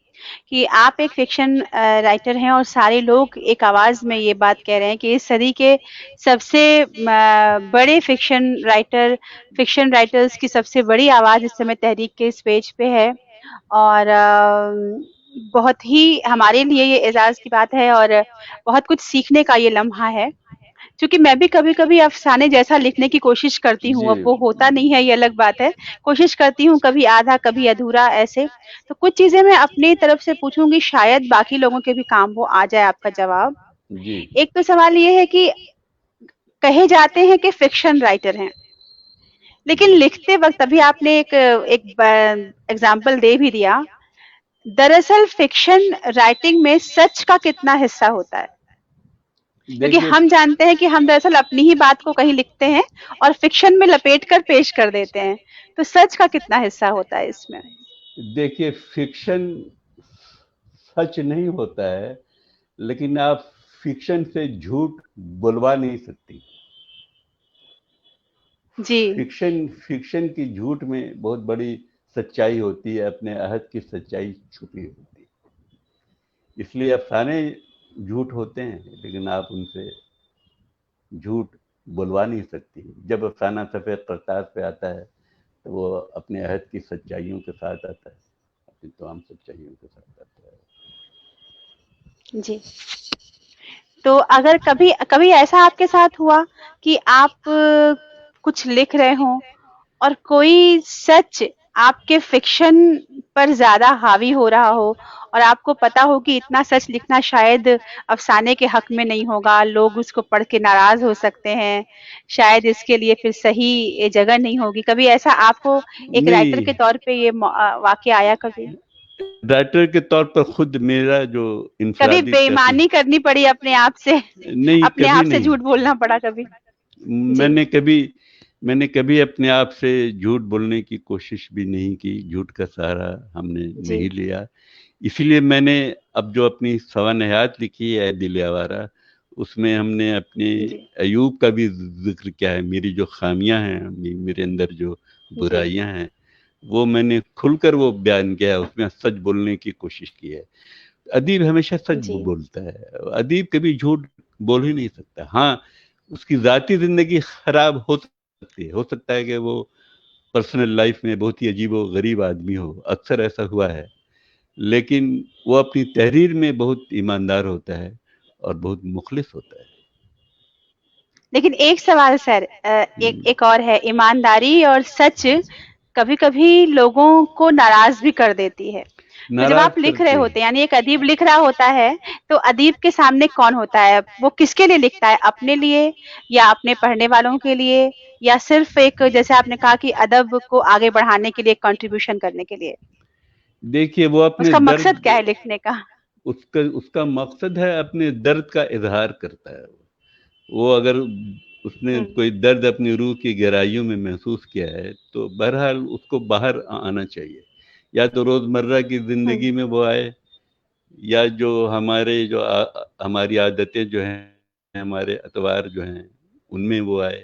कि आप एक फिक्शन राइटर हैं और सारे लोग एक आवाज में ये बात कह रहे हैं कि इस सदी के सबसे बड़े फिक्शन राइटर्स की सबसे बड़ी आवाज इस समय तहरीक के इस पेज पे है, और बहुत ही हमारे लिए ये एजाज की बात है और बहुत कुछ सीखने का ये लम्हा है। क्योंकि मैं भी कभी-कभी अफसाने जैसा लिखने की कोशिश करती हूँ, अब वो होता नहीं है, ये अलग बात है। कोशिश करती हूँ, कभी आधा, कभी अधूरा ऐसे। तो कुछ चीज़ें मैं अपनी तरफ से पूछूँगी, शायद बाकी लोगों के भी काम वो आ जाए आपका जवाब। एक तो सवाल ये है कि कहे जाते हैं कि फिक्शन राइटर हैं, लेकिन लिखते वक़्त अभी आपने एक एग्ज़ाम्पल दे भी दिया। दरअसल फिक्शन राइटिंग में सच का कितना हिस्सा होता है? क्योंकि हम जानते हैं कि हम दरअसल अपनी ही बात को कहीं लिखते हैं और फिक्शन में लपेट कर पेश कर देते हैं, तो सच का कितना हिस्सा होता है इसमें? देखिए फिक्शन सच नहीं होता है, लेकिन आप फिक्शन से झूठ बुलवा नहीं सकती। जी। फिक्शन की झूठ में बहुत बड़ी सच्चाई होती है, अपने अहद की सच्चाई छुपी होती है। इसलिए अफसाने झूठ होते हैं, लेकिन आप उनसे झूठ बुलवा नहीं सकती। जब अफसाना सफेद करतास पे आता है तो वो अपने अहद की सच्चाइयों के साथ आता है, अपनी तमाम सच्चाइयों के साथ आता है। जी। तो अगर कभी कभी ऐसा आपके साथ हुआ कि आप कुछ लिख रहे हो और कोई सच آپ کے فکشن پر زیادہ حاوی ہو رہا ہو اور آپ کو پتا ہو کہ اتنا سچ لکھنا شاید افسانے کے حق میں نہیں ہوگا، لوگ اس کو پڑھ کے ناراض ہو سکتے ہیں، شاید اس کے لیے پھر صحیح جگہ نہیں ہوگی، کبھی ایسا آپ کو ایک رائٹر کے نہیں، طور پہ یہ واقعہ آیا کبھی؟ رائٹر کے طور پر خود میرا جو کبھی انفرادی بے ایمانی کرنی پڑی اپنے آپ سے، نہیں، اپنے کبھی آپ سے نہیں. جھوٹ بولنا پڑا کبھی؟ میں جی نے کبھی میں نے کبھی اپنے آپ سے جھوٹ بولنے کی کوشش بھی نہیں کی، جھوٹ کا سہارا ہم نے جی نہیں لیا. اسی لیے میں نے اب جو اپنی سوانحیات لکھی ہے دل آوارہ، اس میں ہم نے اپنے جی ایوب کا بھی ذکر کیا ہے. میری جو خامیاں ہیں، میرے اندر جو جی برائیاں ہیں، وہ میں نے کھل کر وہ بیان کیا ہے، اس میں سچ بولنے کی کوشش کی ہے. ادیب ہمیشہ سچ جی بولتا ہے، ادیب کبھی جھوٹ بول ہی نہیں سکتا. ہاں، اس کی ذاتی زندگی خراب ہو سکتی ہے، ہو سکتا ہے کہ وہ پرسنل لائف میں بہت ہی عجیب و غریب آدمی ہو، اکثر ایسا ہوا ہے، لیکن وہ اپنی تحریر میں بہت ایماندار ہوتا ہے اور بہت مخلص ہوتا ہے. لیکن ایک سوال سر، ایک اور ہے، ایمانداری اور سچ کبھی کبھی لوگوں کو ناراض بھی کر دیتی ہے. تو جب آپ ناراض لکھ رہے کرتے ہیں. ہوتے ہیں، یعنی ایک ادیب لکھ رہا ہوتا ہے، تو ادیب کے سامنے کون ہوتا ہے؟ وہ کس کے لیے لکھتا ہے؟ اپنے لیے یا اپنے پڑھنے والوں کے لیے، یا صرف ایک جیسے آپ نے کہا کہ ادب کو آگے بڑھانے کے لیے، کنٹریبیوشن کرنے کے لیے؟ دیکھیے، وہ اس اپنے کا مقصد درد، کیا ہے لکھنے کا؟ اس کا مقصد ہے اپنے درد کا اظہار کرتا ہے. وہ اگر اس نے ہوں کوئی درد اپنی روح کی گہرائیوں میں محسوس کیا ہے تو بہرحال اس کو باہر آنا چاہیے. یا تو روزمرہ کی ہوں زندگی میں وہ آئے، یا جو ہماری عادتیں جو ہیں، ہمارے اطوار جو ہیں، ان میں وہ آئے.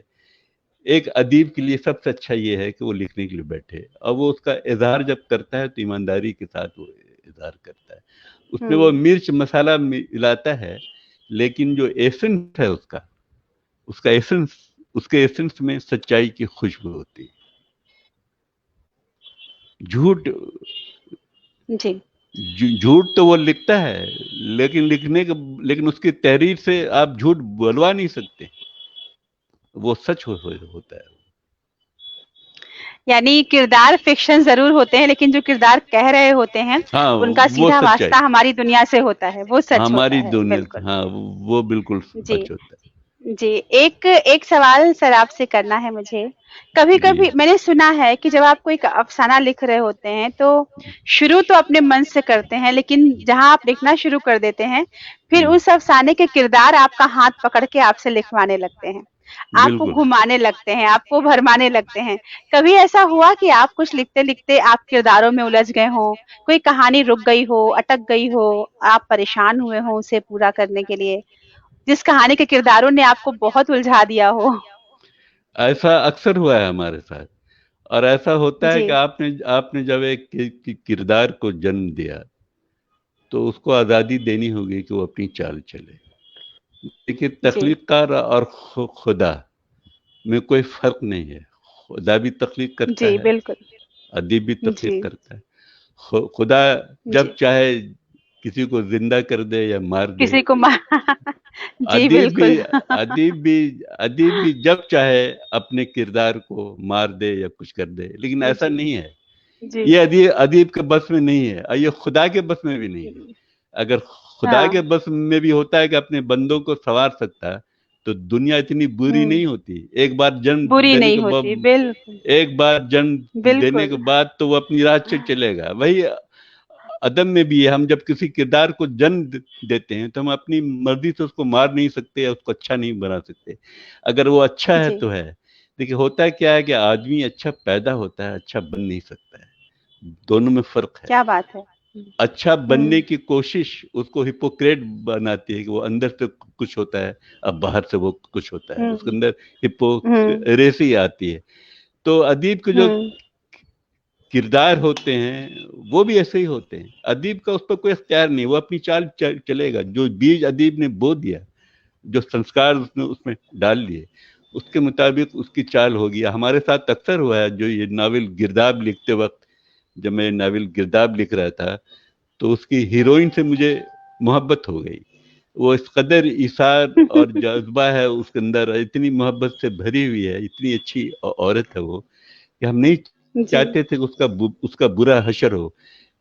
ایک ادیب کے لیے سب سے اچھا یہ ہے کہ وہ لکھنے کے لیے بیٹھے، اور وہ اس کا اظہار جب کرتا ہے تو ایمانداری کے ساتھ وہ اظہار کرتا ہے. اس میں وہ ہوں مرچ مسالہ ملاتا ہے، لیکن جو ایسنس ہے اس کے ایسنس میں سچائی کی خوشبو ہوتی ہے. جھوٹ جی جھوٹ تو وہ لکھتا ہے، لیکن اس کی تحریر سے آپ جھوٹ بلوا نہیں سکتے، وہ سچ ہوتا ہے. یعنی کردار فکشن ضرور ہوتے ہیں، لیکن جو کردار کہہ رہے ہوتے ہیں ہاں، ان کا وہ سیدھا سچائی واسطہ ہماری دنیا سے ہوتا ہے، وہ سچ ہماری ہوتا ہے. دنیا، بالکل. ہاں، وہ بالکل جی سچ ہوتا جی. ایک سوال سر آپ سے کرنا ہے مجھے. کبھی ہے. جی، کبھی میں نے سنا ہے کہ جب آپ کوئی افسانہ لکھ رہے ہوتے ہیں تو شروع تو اپنے من سے کرتے ہیں، لیکن جہاں آپ لکھنا شروع کر دیتے ہیں پھر اس افسانے کے کردار آپ کا ہاتھ پکڑ کے آپ سے لکھوانے لگتے ہیں، آپ کو بالکل. گھمانے لگتے ہیں، آپ کو بھرمانے لگتے ہیں. کبھی ایسا ہوا کہ آپ کچھ لکھتے لکھتے آپ کرداروں میں الجھ گئے ہوں، کوئی کہانی رک گئی ہو، اٹک گئی ہو، آپ پریشان ہوئے ہوں اسے پورا کرنے کے لیے، جس کہانی کے کرداروں نے آپ کو بہت الجھا دیا ہو؟ ایسا اکثر ہوا ہے ہمارے ساتھ، اور ایسا ہوتا ہے جی کہ آپ نے جب ایک کردار کو جنم دیا تو اس کو آزادی دینی ہوگی کہ وہ اپنی چال چلے. دیکھیے، جی تخلیق کار اور خدا میں کوئی فرق نہیں ہے. خدا بھی تخلیق کرتا جی ہے، بالکل. ادیب بھی جی تخلیق کرتا ہے. خدا جی جب چاہے کسی کو زندہ کر دے یا مار دے. کسی کو جی ادیب بھی بالکل. ادیب بھی ادیب بھی جب چاہے اپنے کردار کو مار دے یا کچھ کر دے، لیکن ایسا جی نہیں ہے. جی یہ ادیب کے بس میں نہیں ہے، اور یہ خدا کے بس میں بھی نہیں ہے. اگر خدا ہاں کے بس میں بھی ہوتا ہے کہ اپنے بندوں کو سنوار سکتا ہے تو دنیا اتنی بری ہوں نہیں ہوتی. ایک بار جنم بری دینے نہیں کے بعد ہوتی. بالکل ایک بار جنم دینے بالکل. کے بعد تو وہ اپنی راہ سے چلے گا. وہی ادب میں بھی ہے، ہم جب کسی کردار کو جنم دیتے ہیں تو ہم اپنی مرضی سے اس کو مار نہیں سکتے یا اس کو اچھا نہیں بنا سکتے. اگر وہ اچھا ہے جی تو ہے. دیکھیے، ہوتا ہے کیا ہے کہ آدمی اچھا پیدا ہوتا ہے، اچھا بن نہیں سکتا ہے. دونوں میں فرق ہے. کیا بات ہے. اچھا ہوں بننے کی کوشش اس کو ہپوکریٹ بناتی ہے کہ وہ اندر سے کچھ ہوتا ہے، اب باہر سے وہ کچھ ہوتا ہے، ہوں اس کے اندر ہوں ہپوکریسی آتی ہے. تو ادیب کے جو ہوں کردار ہوتے ہیں وہ بھی ایسے ہی ہوتے ہیں. ادیب کا اس پر کوئی اختیار نہیں، وہ اپنی چال چلے گا. جو بیج ادیب نے بو دیا، جو سنسکار اس میں ڈال دیے، اس کے مطابق اس کی چال ہوگی. ہمارے ساتھ اکثر ہوا ہے. جو یہ ناول گرداب لکھتے وقت، جب میں ناول گرداب لکھ رہا تھا تو اس کی ہیروئن سے مجھے محبت ہو گئی. وہ اس قدر ایثار اور جذبہ ہے اس کے اندر، اتنی محبت سے بھری ہوئی ہے، اتنی اچھی عورت ہے وہ، کہ ہم نہیں जी। चाहते थे कि उसका बुरा हशर हो,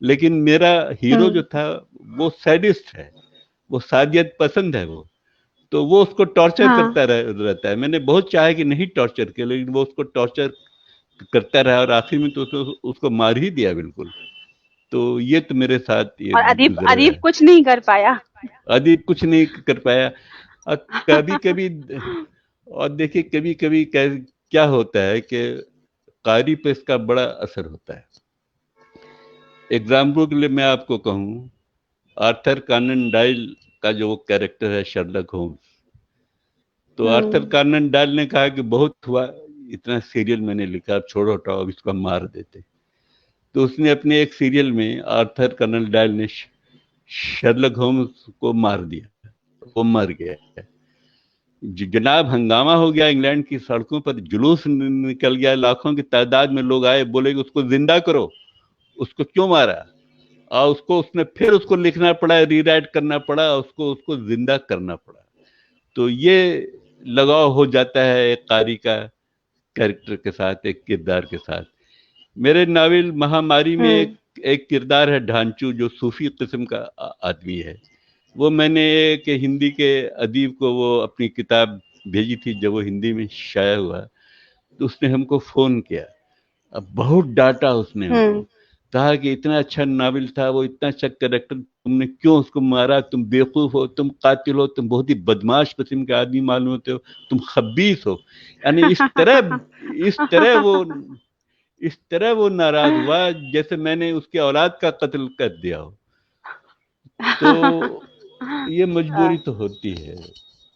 लेकिन मेरा हीरो जो हम्म। था वो सैडिस्ट है, वो सादियत पसंद है, वो तो वो उसको टॉर्चर हाँ। करता रहता है। मैंने बहुत चाहा कि नहीं टॉर्चर के, लेकिन वो उसको टॉर्चर करता रहा और आखिर में तो उसको मार ही दिया बिल्कुल। तो ये तो मेरे साथ ये और अदीप गुजरा अदीप है। कुछ नहीं कर पाया। आदि कुछ नहीं कर पाया। और कभी कभी, और देखिए कभी कभी क्या होता है कि कारी पे इसका बड़ा असर होता है। एग्जाम्पल के लिए मैं आपको कहूँ, आर्थर कॉनन डॉयल का जो कैरेक्टर है शर्लक होम्स, तो आर्थर हम्म। कॉनन डॉयल ने कहा कि बहुत हुआ, इतना सीरियल मैंने लिखा, अब छोड़ो हटाओ, अब इसको मार देते। तो उसने अपने एक सीरियल में आर्थर कॉनन डॉयल ने शर्लक होम्स को मार दिया, वो मर गया। जनाब हंगामा हो गया, इंग्लैंड की सड़कों पर जुलूस निकल गया, लाखों की तादाद में लोग आए, बोले कि उसको जिंदा करो, उसको क्यों मारा। और उसने फिर उसको लिखना पड़ा, रीराइट करना पड़ा, उसको उसको जिंदा करना पड़ा। तो ये लगाव हो जाता है एक कारी का कैरेक्टर के साथ, एक किरदार के साथ। मेरे नावल महामारी में हम्म। एक किरदार है ढांचू, जो सूफी किस्म का आदमी है। वो मैंने एक हिंदी के अदीब को वो अपनी किताब भेजी थी, जब वो हिंदी में शाया हुआ, तो उसने हमको फोन किया। अब बहुत डांटा उसने हमको, हम्म। कहा कि इतना अच्छा नावल था वो, इतना अच्छा कैरेक्टर, तुमने क्यों उसको मारा, तुम बेवकूफ हो, तुम कातिल हो, तुम बहुत ही बदमाश किस्म के आदमी मालूम होते हो, तुम खबीस हो। यानी इस तरह वो इस तरह वो नाराज हुआ जैसे मैंने उसकी औलाद का कत्ल कर दिया हो। तो ये हाँ, मजबूरी तो होती है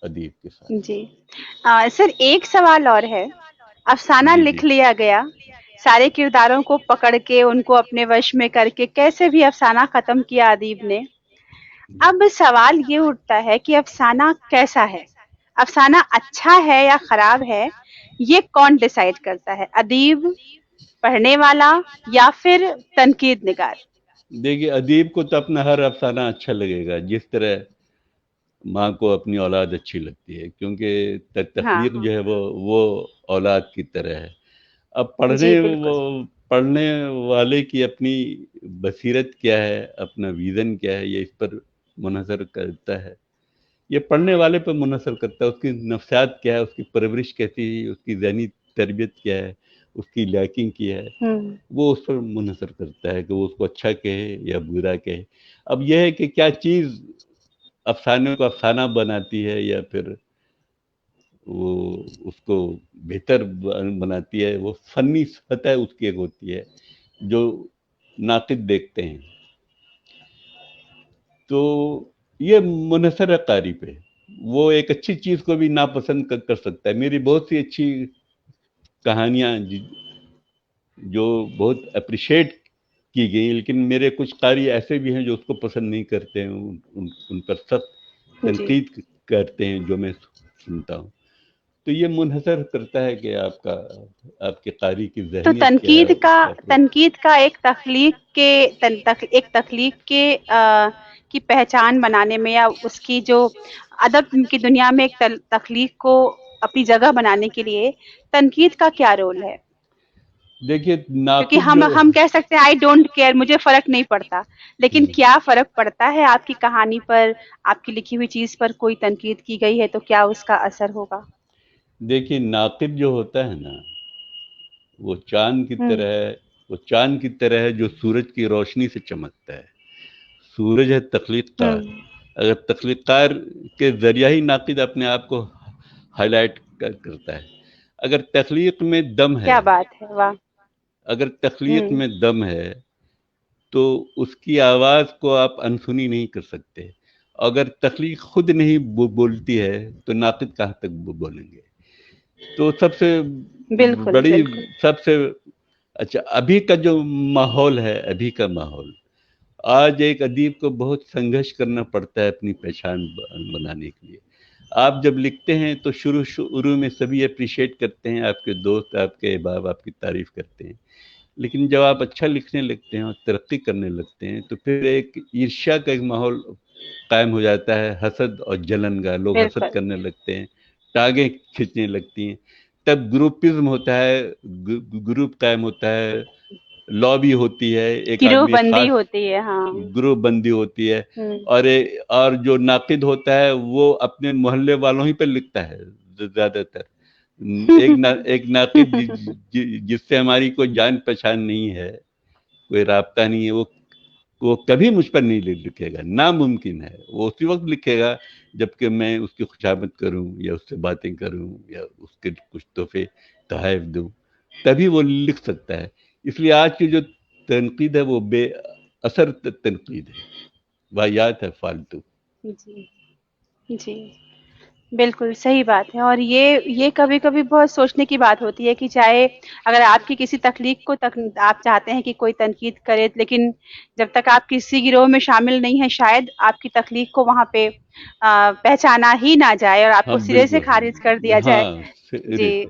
अदीब के साथ। जी। सर एक सवाल और है। अफ़साना जी लिख जी लिया गया, सारे किरदारों को पकड़ के उनको अपने वश में करके कैसे भी अफ़साना ख़त्म किया अदीब ने। जी। अब सवाल ये उठता है कि अफ़साना कैसा है? अफ़साना अच्छा है या ख़राब है? ये कौन डिसाइड करता है? अदीब, पढ़ने वाला या फिर तनकीद निगार? देखिए अदीब को तो अपना हर अफसाना अच्छा लगेगा, जिस तरह माँ को अपनी औलाद अच्छी लगती है, क्योंकि हाँ, तख्लीक जो है वो औलाद की तरह है। अब जी बिल्कुल। पढ़ने वाले की अपनी बसीरत क्या है, अपना विजन क्या है, ये इस पर मुनहसर करता है। ये पढ़ने वाले पर मुनहसर करता है, उसकी नफ्सियात क्या है, उसकी परवरिश कैसी है, उसकी ज़हनी तरबियत क्या है, उसकी लाइकिंग क्या है, हुँ। वो उस पर मुनहसर करता है कि वो उसको अच्छा कहे या बुरा कहे। अब यह है कि क्या चीज़ अफसाने को अफसाना बनाती है, या फिर वो उसको बेहतर बनाती है, वो फनी सतह उसकी एक होती है जो नाक़िद देखते हैं। तो ये मुनहसर है कारी पे, वो एक अच्छी चीज़ को भी नापसंद कर सकता है। मेरी बहुत सी अच्छी कहानियाँ जो बहुत अप्रिशिएट की गई, लेकिन मेरे कुछ कारी ऐसे भी हैं जो उसको पसंद नहीं करते हैं, उन पर सख्त जी। तनकीद करते हैं जो मैं सुनता हूँ। तो ये मुनहसर करता है कि आपके कारी की तो ज़हनियत क्या है, उसका अप्रोच। तनकीद का एक एक तख्लीक के की पहचान बनाने में या उसकी जो अदब की दुनिया में एक तख्लीक को अपनी जगह बनाने के लिए तनकीद का क्या रोल है? देखिए क्योंकि नाक़िद जो, हम कह सकते हैं आई डोंट केयर, मुझे फ़र्क नहीं पड़ता। लेकिन क्या फ़र्क पड़ता है आपकी कहानी पर, आपकी लिखी हुई चीज़ पर कोई तनकीद की गई है तो क्या उसका असर होगा? देखिए नाक़िद जो होता है ना, वो चाँद की हुँ, तरह है, वो चाँद की तरह है जो सूरज की रोशनी से चमकता है। सूरज है हुँ। तख्लीक़कार, अगर तख्लीक़कार के ज़रिया ही नाक़िद अपने आप को हाइलाइट करता है। अगर तख्लीक़ में दम है, क्या बात है! वाह! अगर तख्लीक़ हुँ, में दम है, तो उसकी आवाज़ को आप अनसुनी नहीं कर सकते। अगर तख्लीक़ खुद नहीं बोलती है, तो नाक़िद कहाँ तक बोलेंगे। तो बिल्कुल, बड़ी बिल्कुल। सबसे अच्छा अभी का जो माहौल है, अभी का माहौल, आज एक अदीब को बहुत संघर्ष करना पड़ता है अपनी पहचान बनाने के लिए। आप जब लिखते हैं तो शुरू में सभी अप्रिशिएट करते हैं, आपके दोस्त, आपके अहबाब आपकी तारीफ करते हैं। लेकिन जब आप अच्छा लिखने लगते हैं और तरक्की करने लगते हैं, तो फिर एक ईर्ष्या का एक माहौल कायम हो जाता है, हसद और जलन का। लोग हसद बिल्कुल। करने लगते हैं, टांगें खींचने लगती हैं। तब ग्रुपिज्म होता है, ग्रुप कायम होता है, लॉबी होती है, एक गिरोह आदमी बंदी खास होती है। हाँ। ग्रुप बंदी होती है, हम्म। और जो नाकिद होता है वो अपने मोहल्ले वालों ही पे लिखता है ज्यादातर। एक नाकिद जिससे हमारी कोई जान पहचान नहीं है, कोई राब्ता नहीं है, वो कभी मुझ पर नहीं लिखेगा, नामुमकिन है। वो उसी वक्त लिखेगा जबकि मैं उसकी खुशामद करूं या उससे बातें करूं या उसके कुछ तोहफे तोहफ दूं, तभी वो लिख सकता है। इसलिए आज की जो तनकीद है वो बेअसर तनकीद है, वाहियात है, फालतू। जी। जी, बिल्कुल सही बात है। और ये कभी-कभी बहुत सोचने की बात होती है कि चाहे अगर आपकी किसी तख्लीक को आप चाहते हैं कि कोई तनकीद करे, लेकिन जब तक आप किसी गिरोह में शामिल नहीं हैं, शायद आपकी तख्लीक को वहाँ पे पहचाना ही ना जाए और हाँ आपको सिरे से खारिज कर बिल्कुल, दिया जाए। हाँ जी।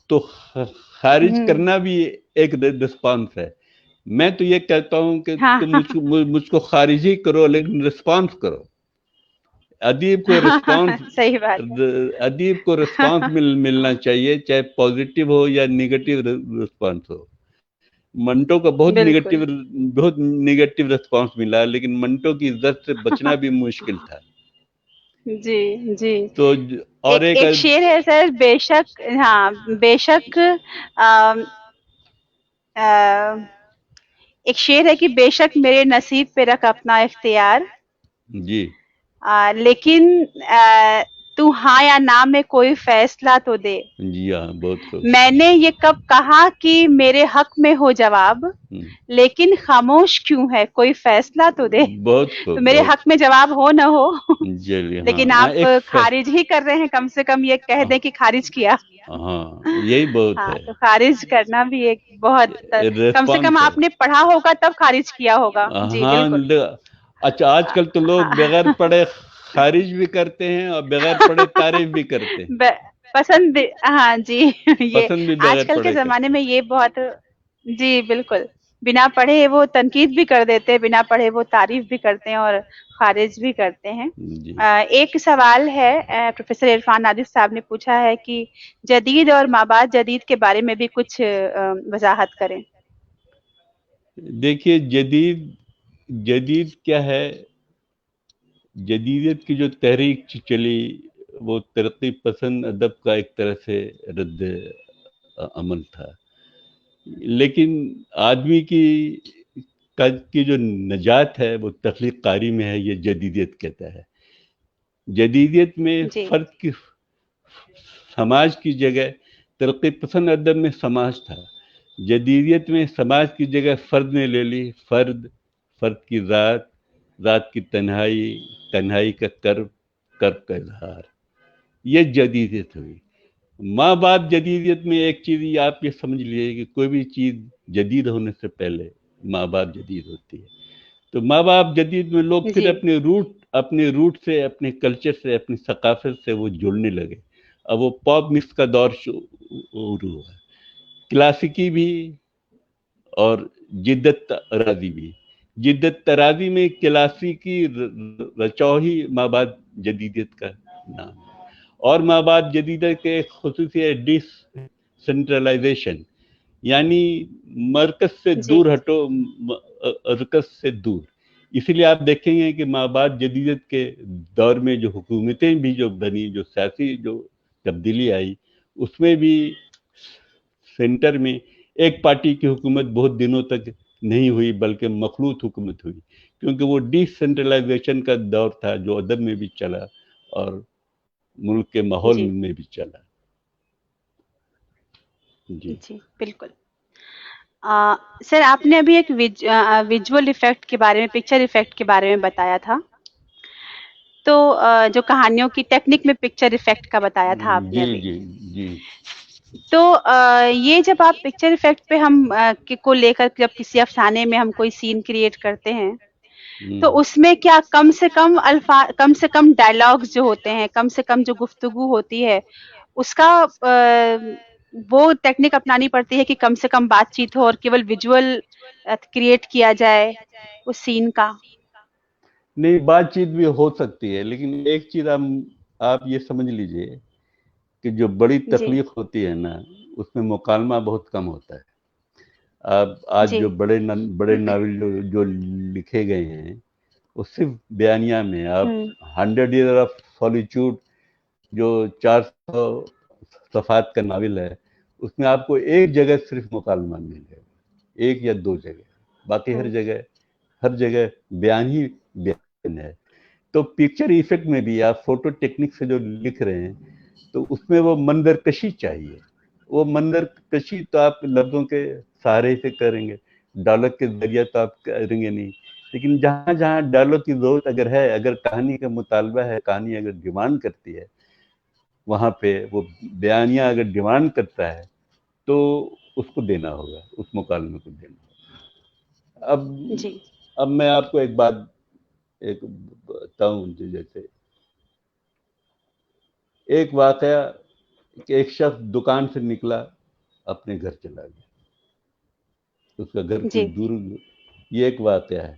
तो खारिज हुँ। करना भी एक रिस्पॉन्स है। मैं तो ये कहता हूँ कि हाँ, तुम हाँ। मुझको खारिज ही करो, लेकिन रिस्पॉन्स करो। अदीब को रिस्पॉन्स सही बात है। अदीब को रिस्पॉन्स मिलना चाहिए, चाहे पॉजिटिव हो या निगेटिव रिस्पॉन्स हो। मंटो का बिल्कुल। बहुत निगेटिव रिस्पॉन्स मिला, लेकिन मंटो की इज्जत से बचना भी मुश्किल था। जी, जी। तो और एक एक शेर है सर, बेशक, हाँ, बेशक अ, अ, एक शेर है कि बेशक मेरे नसीब पे रख अपना इख्तियार, जी लेकिन तू हाँ या ना में कोई फैसला तो दे। जी हाँ, बहुत खूब। मैंने ये कब कहा कि मेरे हक में हो जवाब, लेकिन खामोश क्यों है, कोई फैसला तो दे। बहुत तो खूब, मेरे बहुत। हक में जवाब हो न हो, चलिए, हाँ लेकिन हाँ, आप खारिज ही कर रहे हैं, कम से कम ये कह दें कि खारिज किया। हाँ यही बहुत हाँ, है, तो खारिज करना भी एक बहुत कम से कम रिस्पॉन्स है। आपने पढ़ा होगा तब खारिज किया होगा। जी, हाँ बिल्कुल। अच्छा, आजकल तो लोग बगैर हाँ। पढ़े खारिज भी करते हैं और बगैर पढ़े तारीफ भी करते हैं। पसंद भी, हाँ जी। ये पसंद भी बगैर आजकल के पढ़े जमाने करते में ये बहुत, जी बिल्कुल, बिना पढ़े वो तनकीद भी कर देते हैं, बिना पढ़े वो तारीफ भी करते हैं और खारिज भी करते हैं। हैं। जी एक सवाल है, प्रोफेसर इरफान नादिर साहब ने पूछा है कि जदीद और माबाद जदीद के बारे में भी कुछ वजाहत करें। देखिए, जदीद जदीद क्या है? जदीदियत की जो तहरीक चली, वो तरक्की पसंद अदब का एक तरह से रद्द अमल था। लेकिन आदमी की जो नजात है वो तख्लीक कारी में है, ये जदीदियत कहता है। जदीदियत में जी। समाज की जगह, तरक्की पसंद अदब में समाज था, जदीदियत में समाज की जगह फर्द ने ले ली। फर्द की रात की तन्हाई, तन्हाई का कर्ब का इजहार, ये जदीदियत हुई। माँ बाप जदीदियत में एक चीज आप ये समझ लीजिए कि कोई भी चीज जदीद होने से पहले माँ बाप जदीद होती है। तो माँ बाप जदीद में लोग फिर जी। अपने रूट से, अपने कल्चर से, अपनी सकाफत से वो जुड़ने लगे। अब वो पॉप मिक्स का दौर शुरू हुआ, क्लासिकी भी और जिद्दत तराजी भी। जिद्दत तराजी में क्लासिकी रचौ ही माँ बाप जदीदियत का नाम है। और माँ बाप जदीदियत के खसूसियत डिसेंट्रलाइजेशन, यानी मरकज से जी। दूर हटो, मरकज से दूर। इसीलिए आप देखेंगे कि माँ बाप जदीदत के दौर में जो हुकूमतें भी जो बनी, जो सियासी जो तब्दीली आई, उसमें भी सेंटर में एक पार्टी की हुकूमत बहुत दिनों तक नहीं हुई, बल्कि मखलूत हुकूमत हुई, क्योंकि वो डिसेंट्रलाइजेशन का दौर था जो अदब में भी चला और मुल्क के माहौल जी। में भी चला। जी जी, बिल्कुल। सर, आपने अभी एक विजुअल इफेक्ट के बारे में, पिक्चर इफेक्ट के बारे में बताया था। तो जो कहानियों की टेक्निक में पिक्चर इफेक्ट का बताया था आपने जी अभी। जी जी तो ये जब आप पिक्चर इफेक्ट पे हम को लेकर जब किसी अफसाने में हम कोई सीन क्रिएट करते हैं, तो उसमें क्या कम से कम डायलॉग्स जो होते हैं, कम से कम जो गुफ्तगू होती है, उसका वो टेक्निक अपनानी पड़ती है कि कम से कम बातचीत हो और केवल विजुअल क्रिएट किया जाए उस सीन का? नहीं, बातचीत भी हो सकती है, लेकिन एक चीज आप ये समझ लीजिए کہ جو بڑی جی تخلیق ہوتی ہے نا اس میں مکالمہ بہت کم ہوتا ہے. اب آج جی جو بڑے ناول جو لکھے گئے ہیں وہ صرف بیانیہ میں. آپ 100 ایئر آف سالیچیوڈ جو 400 صفحات کا ناول ہے اس میں آپ کو ایک جگہ صرف مکالمہ مل جائے گا, ایک یا دو جگہ, باقی ہر جگہ بیان ہی بیان ہے. تو پکچر ایفیکٹ میں بھی آپ فوٹو ٹیکنک سے جو لکھ رہے ہیں تو اس میں وہ منظر کشی چاہیے. وہ منظر کشی تو آپ لفظوں کے سہارے سے کریں گے, ڈائلاگ کے ذریعے تو آپ کریں گے نہیں. لیکن جہاں جہاں ڈائلاگ کی ضرورت اگر ہے, اگر کہانی کا مطالبہ ہے, کہانی اگر ڈیمانڈ کرتی ہے, وہاں پہ وہ بیانیہ اگر ڈیمانڈ کرتا ہے تو اس کو دینا ہوگا, اس مکالمے کو دینا ہوگا. جی اب میں آپ کو ایک بات بتاؤں, جیسے ایک واقعہ کہ ایک شخص دکان سے نکلا, اپنے گھر چلا گیا, اس کا گھر کوئی جی دور, یہ ایک واقعہ ہے.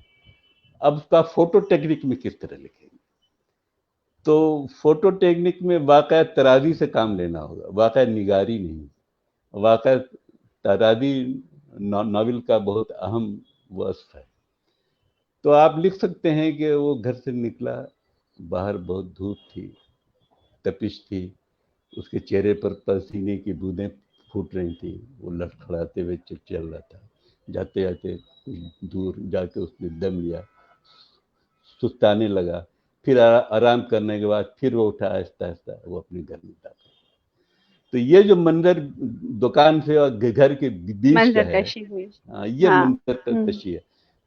اب اس کا فوٹو ٹیکنک میں کس طرح لکھیں گے؟ تو فوٹو ٹیکنک میں واقعہ ترازی سے کام لینا ہوگا, واقعہ نگاری نہیں. واقعہ ترازی ناول کا بہت اہم وصف ہے. تو آپ لکھ سکتے ہیں کہ وہ گھر سے نکلا, باہر بہت دھوپ تھی, تپش تھی, اس کے چہرے پر پسینے کی بوندیں پھوٹ رہی تھیں, وہ لڑکھڑاتے ہوئے چل رہا تھا. جاتے جاتے دور جا کے اس نے دم لیا, سستانے لگا, پھر آرام کرنے کے بعد پھر وہ اٹھا, آہستہ آہستہ وہ اپنے گھر میں داخل. تو یہ جو منظر دکان سے اور گھر کے بیچ کا منظر ہے, کشی ہوئی. یہ ہاں منظر کشی ہے.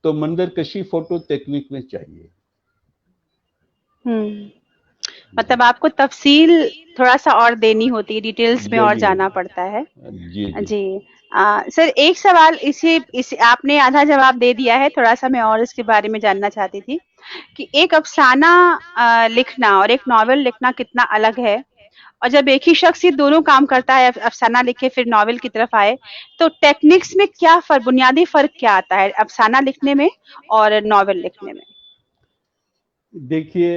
تو منظر کشی فوٹو ٹیکنک میں چاہیے. مطلب آپ کو تفصیل تھوڑا سا اور دینی ہوتی ہے, ڈیٹیلز میں اور دینی جانا ہوگی. پڑتا ہے. جی جی جی سر, ایک سوال اسی آپ نے آدھا جواب دے دیا ہے, تھوڑا سا میں اور اس کے بارے میں جاننا چاہتی تھی کہ ایک افسانہ لکھنا اور ایک ناول لکھنا کتنا الگ ہے, اور جب ایک ہی شخص یہ دونوں کام کرتا ہے, افسانہ لکھے پھر ناول کی طرف آئے, تو ٹیکنکس میں کیا بنیادی فرق کیا آتا ہے افسانہ لکھنے میں اور ناول لکھنے میں؟ دیکھیے,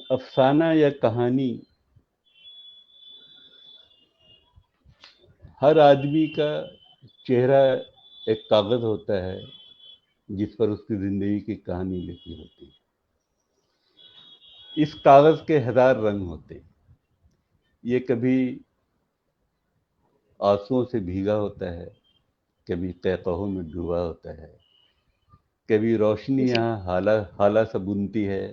افسانہ یا کہانی ہر آدمی کا چہرہ ایک کاغذ ہوتا ہے جس پر اس کی زندگی کی کہانی لکھی ہوتی ہے. اس کاغذ کے 1000 رنگ ہوتے ہیں. یہ کبھی آنسوؤں سے بھیگا ہوتا ہے, کبھی قہقہوں میں ڈوبا ہوتا ہے, کبھی روشنی جی یہاں ہالہ سا بنتی ہے,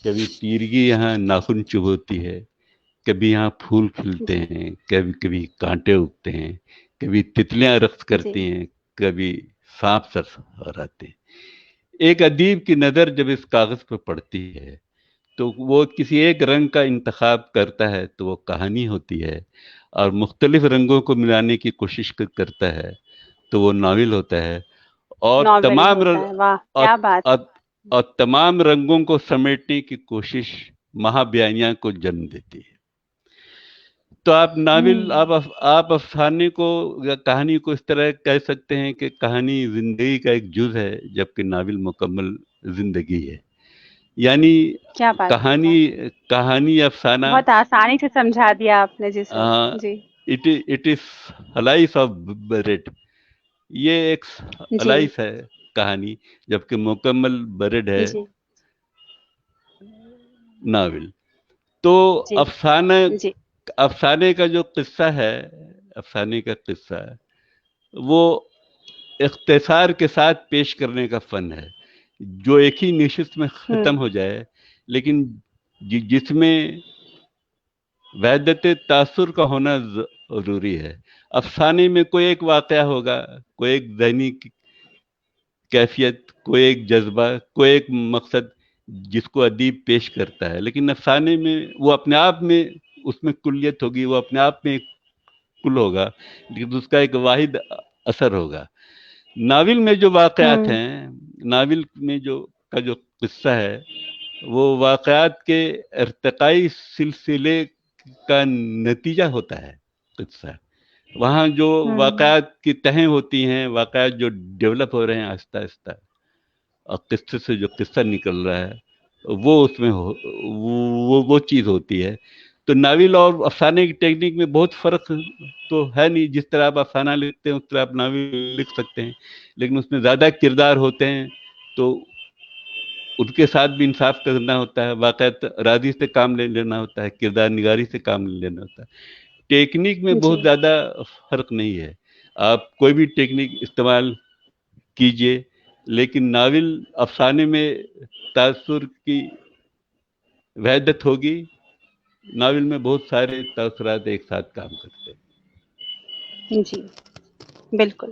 کبھی تیرگی یہاں ناخن چبھوتی ہے, کبھی یہاں پھول کھلتے جی ہیں, کبھی کانٹے اگتے ہیں, کبھی تتلیاں رقص جی کرتی ہیں, کبھی سانپ سر آتے ہیں. ایک ادیب کی نظر جب اس کاغذ پہ پڑتی ہے تو وہ کسی ایک رنگ کا انتخاب کرتا ہے تو وہ کہانی ہوتی ہے, اور مختلف رنگوں کو ملانے کی کوشش کرتا ہے تو وہ ناول ہوتا ہے. اور ناول تمام ہوتا ہے. واہ اور, کیا بات اور, ہے. اور تمام رنگوں کو سمیٹنے کی کوشش مہا بیانیہ کو جنم دیتی ہے. تو آپ ناول, آپ افسانے کو یا کہانی کو اس طرح کہہ سکتے ہیں کہ کہانی زندگی کا ایک جز ہے, جبکہ ناول مکمل زندگی ہے. یعنی کیا بات ہے, کہانی افسانہ, بہت آسانی سے سمجھا دیا آپ نے. جی سر. جی it is life of bread. یہ ایک جی لائف ہے کہانی, جبکہ مکمل بریڈ ہے جی ناول. تو جی جی افسانے کا جو قصہ ہے, افسانے کا قصہ ہے وہ اختصار کے ساتھ پیش کرنے کا فن ہے, جو ایک ہی نشست میں ختم ہو جائے, لیکن جس میں وحدت تاثر کا ہونا ضروری ہے. افسانے میں کوئی ایک واقعہ ہوگا, کوئی ایک ذہنی کیفیت, کوئی ایک جذبہ, کوئی ایک مقصد جس کو ادیب پیش کرتا ہے, لیکن افسانے میں وہ اپنے آپ میں اس میں کلیت ہوگی, وہ اپنے آپ میں ایک کل ہوگا, لیکن اس کا ایک واحد اثر ہوگا. ناول میں جو واقعات ہیں, ناول میں جو قصہ ہے, وہ واقعات کے ارتقائی سلسلے کا نتیجہ ہوتا ہے قصہ. وہاں جو واقعات کی تہیں ہوتی ہیں, واقعات جو ڈیولپ ہو رہے ہیں آہستہ آہستہ, اور قصے سے جو قصہ نکل رہا ہے وہ اس میں وہ چیز ہوتی ہے. تو ناول اور افسانے کی ٹیکنیک میں بہت فرق تو ہے نہیں. جس طرح آپ افسانہ لکھتے ہیں اس طرح آپ ناول لکھ سکتے ہیں, لیکن اس میں زیادہ کردار ہوتے ہیں تو ان کے ساتھ بھی انصاف کرنا ہوتا ہے, واقعات راضی سے کام لے لینا ہوتا ہے, کردار نگاری سے کام لینا ہوتا ہے. ٹیکنیک میں جی بہت زیادہ فرق نہیں ہے, آپ کوئی بھی ٹیکنیک استعمال کیجئے, لیکن ناول افسانے میں تاثر کی وحدت ہوگی. ناول میں بہت سارے تاثرات ایک ساتھ کام کرتے ہیں. جی بالکل.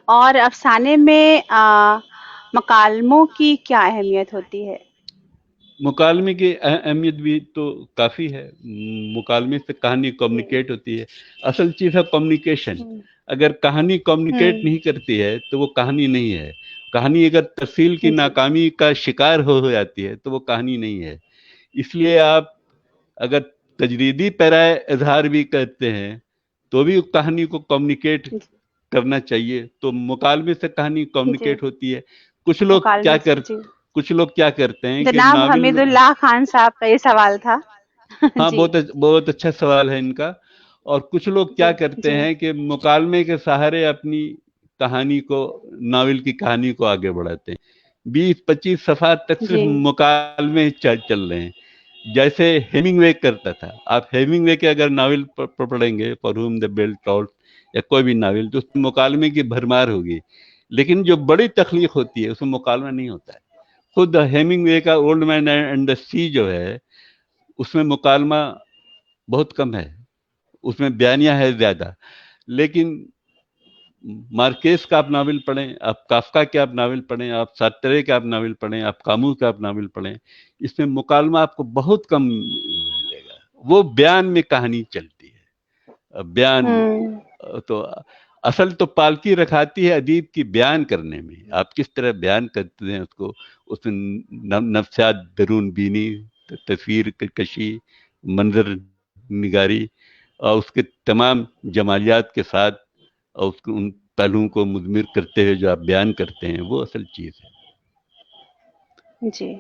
اور افسانے میں مکالموں کی کیا اہمیت ہوتی ہے؟ مکالمے کی اہمیت بھی تو کافی ہے. مکالمے سے کہانی کمیونیکیٹ ہوتی ہے. اصل چیز ہے کمیونیکیشن. اگر کہانی کمیونیکیٹ نہیں کرتی ہے تو وہ کہانی نہیں ہے. کہانی اگر تفصیل کی جی ناکامی کا شکار ہو جاتی ہے تو وہ کہانی نہیں ہے. اس لیے آپ اگر تجریدی پیرائے اظہار بھی کرتے ہیں تو بھی کہانی کو کمیونیکیٹ کرنا چاہیے. تو مکالمے سے کہانی جی کمیونیکیٹ ہوتی ہے. کچھ لوگ مکالمے سے جی. کچھ لوگ کیا کرتے ہیں کہ جناب ناول حمید اللہ خان صاحب کا یہ سوال تھا. ہاں جی بہت اچھا سوال ہے ان کا. اور کچھ لوگ کیا جی کرتے جی ہیں کہ مکالمے کے سہارے اپنی کہانی کو, ناول کی کہانی کو آگے بڑھاتے ہیں. 20-25 صفحات تک صرف جی مکالمے چل رہے ہیں, جیسے ہیمنگ وے کرتا تھا. آپ ہیمنگ وے کے اگر ناول پڑھیں گے, For Whom the Bell Tolls یا کوئی بھی ناول, تو اس میں مکالمے کی بھرمار ہوگی. لیکن جو بڑی تخلیق ہوتی ہے اس میں مکالمہ نہیں ہوتا ہے. خود ہیمنگ وے کا اولڈ مین اینڈ دی سی جو ہے اس میں مکالمہ بہت کم ہے, اس میں بیانیہ ہے زیادہ. لیکن مارکیز کا آپ ناول پڑھیں, آپ کافکا کے آپ ناول پڑھیں, آپ سارترے کے آپ ناول پڑھیں, آپ کامو کے آپ ناول پڑھیں, اس میں مکالمہ آپ کو بہت کم ملے گا. وہ بیان میں کہانی چلتی ہے. بیان تو اصل تو پالکی رکھاتی ہے ادیب کی بیان کرنے میں. آپ کس طرح بیان کرتے ہیں اس کو, اس میں نفسیات, درون بینی, تصویر کشی, منظر نگاری اور اس کے تمام جمالیات کے ساتھ, اور اس کو ان پہلوؤں کو مضمر کرتے ہوئے جو آپ بیان کرتے ہیں, وہ اصل چیز ہے. جی.